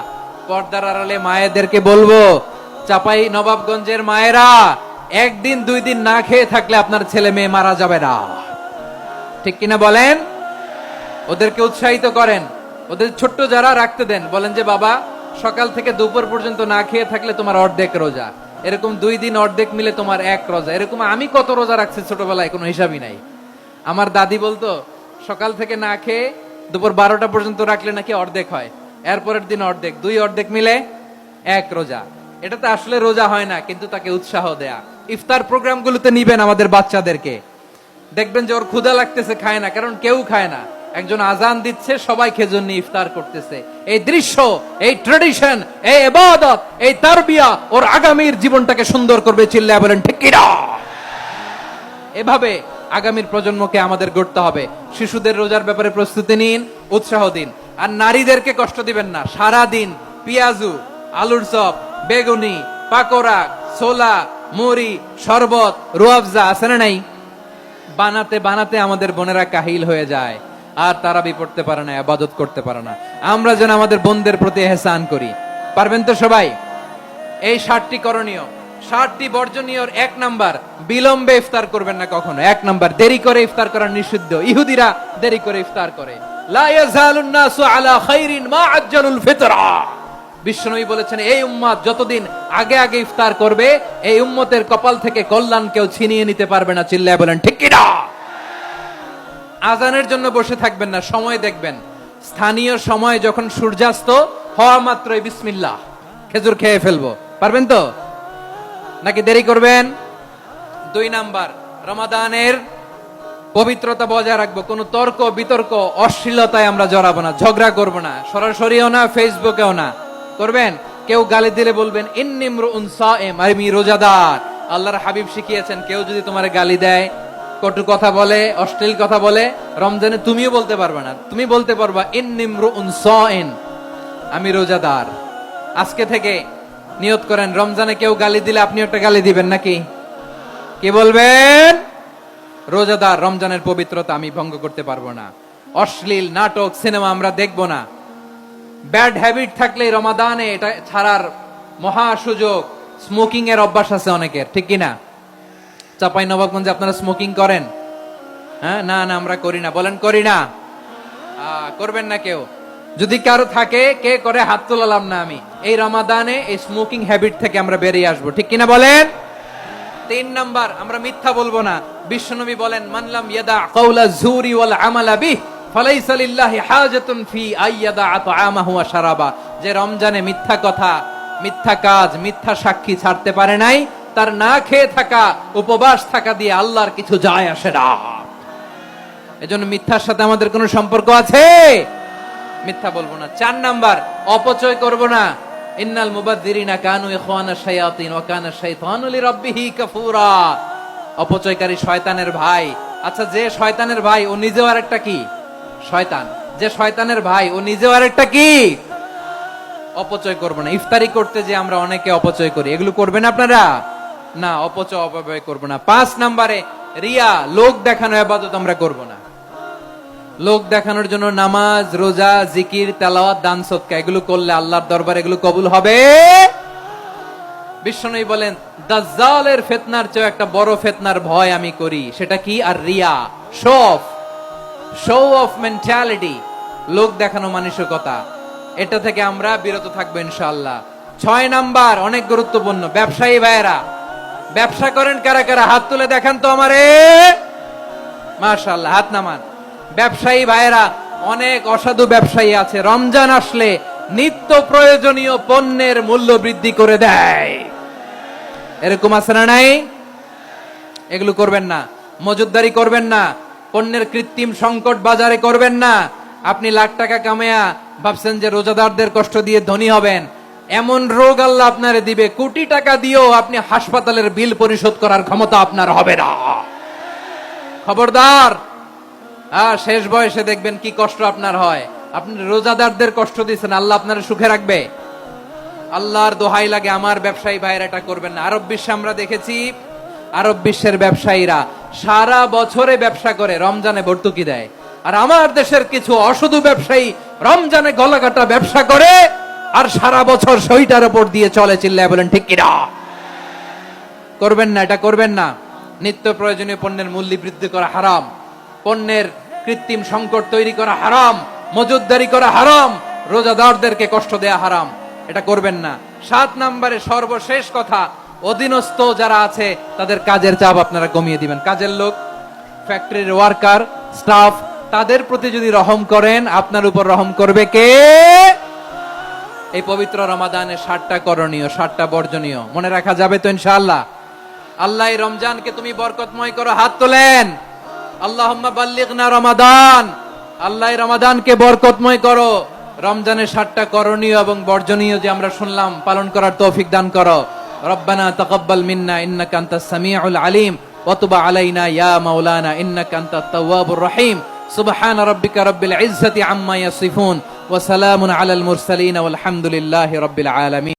পর্দার আড়ালে মায়েদেরকে বলবো, চাপাই নবাবগঞ্জের মায়েরা, 1 দিন 2 দিন না খেয়ে থাকলে আপনার ছেলে মেয়ে মারা যাবে না, ঠিক কিনা বলেন? ওদেরকে উৎসাহিত করেন, ওদের ছোট্ট যারা রাখতে দেন, বলেন যে বাবা সকাল থেকে দুপুর পর্যন্ত না খেয়ে থাকলে তোমার অর্ধেক রোজা, এরকম 2 দিন অর্ধেক মিলে তোমার 1 রোজা। এরকম আমি কত রোজা রাখছি ছোটবেলায়, কোনো হিসাবই নাই। আমার দাদি বলতো সকাল থেকে না খেয়ে দুপুর 12টা পর্যন্ত রাখলে নাকি অর্ধেক হয়, এরপরের দিন অর্ধেক, 2 অর্ধেক মিলে 1 রোজা। এটা তো আসলে রোজা হয় না, কিন্তু তাকে উৎসাহ দেয়া। ইফতার প্রোগ্রামগুলোতে নিবেন আমাদের বাচ্চাদেরকে, দেখবেন যে ওর ক্ষুধা লাগতেছে, খায় না, কারণ কেউ খায় না। একজন আজান দিচ্ছে, সবাই খেজুর নিয়ে ইফতার করতেছে। এই দৃশ্য, এই ট্রেডিশন, এই ইবাদত, এই তারবিয়া ওর আগামীর জীবনটাকে সুন্দর করবে। চিল্লায়া বলেন ঠিক কি না? এভাবে আগামীর প্রজন্মকে আমাদের গড়তে হবে। শিশুদের রোজার ব্যাপারে প্রস্তুতি নিন, উৎসাহ দিন। আর নারীদেরকে কষ্ট দিবেন না। সারা দিন পেঁয়াজু, আলুর চপ, বেগুনি, পাকোড়া, ছোলা, মুড়ি, শরবত, রুয়াবজা আছে না নাই? বানাতে বানাতে আমাদের বোনেরা কাহিল হয়ে যায়, আর তারাবি পড়তে পারে না, ইবাদত করতে পারে না। আমরা যেন আমাদের বোনদের প্রতি ইহসান করি। পারবেন তো সবাই? এই 60টি করণীয়, 60টি বর্জনীয়র 1 নাম্বার, বিলম্বে ইফতার করবেন না কখনো। 1 নাম্বার, দেরি করে ইফতার করা নিষিদ্ধ। ইহুদিরা দেরি করে ইফতার করে। লা ইয়াজালুন নাসু আলা খাইরিন মা আজ্জালুল ফিতরা। বিশ্বনবী বলেছেন, এই উম্মত যতদিন আগে আগে ইফতার করবে, এই উম্মতের কপাল থেকে কল্যাণ কেউ ছিনিয়ে নিতে পারবে না। চিল্লায় বলেন ঠিক কি না? আজানের জন্য বসে থাকবেন না, সময় দেখবেন। স্থানীয় সময় যখন সূর্যাস্ত হওয়া মাত্রই বিসমিল্লাহ, খেজুর খেয়ে ফেলবো। পারবেন তো নাকি দেরি করবেন? 2 নাম্বার, রমাদানের পবিত্রতা বজায় রাখবো। কোনো তর্ক বিতর্ক অশ্লীলতায় আমরা জড়াবো না, ঝগড়া করবো না, সরাসরিও না, ফেসবুকেও না। করবেন? কেউ গালি দিলে বলবেন ইন্নী ইমরুউন সাইম, আমি রোজাদার। আল্লাহর হাবিব শিখিয়েছেন, কেউ যদি তোমার গালি দেয়, কটু কথা বলে, অশ্লীল কথা বলে, রমজানে তুমিও বলতে পারবে না। তুমি বলতে পারবা ইন্নী ইমরুউন সাইম, আমি রোজাদার। আজকে থেকে নিয়ত করেন, রমজানে কেউ গালি দিলে আপনি একটা গালি দিবেন নাকি? কি বলবেন? রোজাদার, রমজানের পবিত্রতা আমি ভঙ্গ করতে পারবো না। অশ্লীল নাটক, সিনেমা আমরা দেখবো না। ব্যাড হ্যাবিট থাকলে রমাদানে এটা ছাড়ার মহা সুযোগ। স্মোকিং এর অভ্যাস আছে অনেকের, ঠিক কিনা? চাঁপাইনবাবগঞ্জে আপনারা স্মোকিং করেন? হ্যাঁ, না না আমরা করি না। বলেন করি না। করবেন না কেউ। যদি কারো থাকে, কে করে হাত তোলালাম না আমি। এই রমাদানে এই স্মোকিং হ্যাবিট থেকে আমরা বেরিয়ে আসবো, ঠিক কিনা বলেন? 3 নাম্বার, আমরা মিথ্যা বলবো না। বিশ্বনবী বলেন, মানলাম ইয়াদা কাওলা যুরি ওয়াল আমালা বিহ ফালাইসা লিল্লাহি হাজাতুন ফি আইয়াদা তাআমাহু ওয়া শারাবা। যে রমজানে মিথ্যা কথা, মিথ্যা কাজ, মিথ্যা সাক্ষী ছাড়তে পারে নাই, তার না খেয়ে থাকা, উপবাস থাকা দিয়ে আল্লাহর কিছু যায় আসে না। এজন্য মিথ্যার সাথে আমাদের কোনো সম্পর্ক আছে? মিথ্যা বলবো না। 4 নাম্বার, অপচয় করব না। ইন্নাল মুবাযযিরিনা কানু ইখওয়ানাশ শায়াতিন ওয়া কানা শাইতানু লিরাব্বিহি কাফুরা। অপচয়কারী শয়তানের ভাই। আচ্ছা, যে শয়তানের ভাই ও নিজেও আরেকটা কি? শয়তান। যে শয়তানের ভাই ও নিজেও আরেকটা কি? অপচয় করব না। ইফতারি করতে যে আমরা অনেকে অপচয় করি, এগুলো করবেন আপনারা? না, অপচয় অপব্যয় করব না। 5 নম্বরে, রিয়া, লোক দেখানো ইবাদত আমরা করব না। লোক দেখানোর জন্য নামাজ, রোজা, জিকির, তেলাওয়াত, দান সদকা এগুলো করলে আল্লাহর দরবারে এগুলো কবুল হবে। বিশ্বনবী বলেন, দাজ্জালের ফিতনার চেয়ে একটা বড় ফিতনার ভয় আমি করি, সেটা কি? আর রিয়া, শো অফ মেন্টালিটি, লোক দেখানো মানসিকতা। এটা থেকে আমরা বিরত থাকবো ইনশাআল্লাহ। 6 নাম্বার, অনেক গুরুত্বপূর্ণ। ব্যবসায়ী ভাইয়েরা, ব্যবসা করেন কারা কারা? হাত তুলে দেখান তো আমারে। মাশাআল্লাহ, হাত নামান। ব্যবসায়ী ভাইয়েরা, অনেক অসাধু ব্যবসায়ী আছে, রমজান আসলে নিত্য প্রয়োজনীয় পণ্যের মূল্য বৃদ্ধি করে দেয়। এরকম আছে না নাই? এগুলো করবেন না। মজুদদারি করবেন না। পণ্যের কৃত্রিম সংকট বাজারে করবেন না। আপনি লাখ টাকা কামায়া ভাবছেন যে রোজাদারদের কষ্ট দিয়ে ধনী হবেন। এমন রোগ আল্লাহ আপনারে দিবে, কোটি টাকা দিয়েও আপনি হাসপাতালের বিল পরিশোধ করার ক্ষমতা আপনার হবে না। খবরদার। শেষ বয়সে দেখবেন কি কষ্ট আপনার হয়। আপনি রোজাদারদের কষ্ট দিচ্ছেন, আল্লাহ আপনার সুখে রাখবে? আল্লাহর দোহাই লাগে, আমার ব্যবসায়ী ভাইয়েরা এটা করবেন না। আরব বিশ্বে আমরা দেখেছি, আরব বিশ্বের ব্যবসায়ীরা সারা বছরে ব্যবসা করে, রমজানে ভর্তুকি দেয়। আর আমার দেশের কিছু অসাধু ব্যবসায়ী রমজানে গলাকাটা ব্যবসা করে আর সারা বছর সইটার উপর দিয়ে চলে। চিল্লায় বলেন ঠিক কিনা? করবেন না, এটা করবেন না। নিত্য প্রয়োজনীয় পণ্যের মূল্য বৃদ্ধি করা হারাম, পণ্যের কৃত্রিম সংকট তৈরি করা হারাম, মজুদদারি করা হারাম, রোজাদারদেরকে কষ্ট দেয়া হারাম। এটা করবেন না। 7 নম্বরে সর্বশেষ কথা, অধীনস্থ যারা আছে তাদের কাজের চাপ আপনারা কমিয়ে দিবেন। কাজের লোক, ফ্যাক্টরির ওয়ার্কার, স্টাফ, তাদের প্রতি যদি রহম করেন, আপনার উপর রহম করবে কে? এই পবিত্র রমাদানে 7টা করণীয়, 7টা বর্জনীয় মনে রাখা যাবে তো ইনশাআল্লাহ? আল্লাহ এই রমজানকে তুমি বরকতময় করো। হাত তোলেন। আল্লাহুম্মা বাল্লিগনা রমাদান। আল্লাহ এই রমাদানকে বরকতময় করো। রমজানের 7টা করণীয় এবং বর্জনীয় যে আমরা শুনলাম, পালন করার তৌফিক দান করো। রব্বানা তাকাব্বাল মিন্না ইন্নাকা আনতাস সামিউল আলিম ওয়া তুব আলাইনা ইয়া মাওলানা ইন্নাকা আনতাত তাওয়াবুর রহিম। সুবহানা রাব্বিকা রাব্বিল ইজ্জাতি আম্মা ইয়াসিফুন ওয়া সালামুন আলাল মুরসালিন ওয়াল হামদুলিল্লাহি রাব্বিল আলামিন।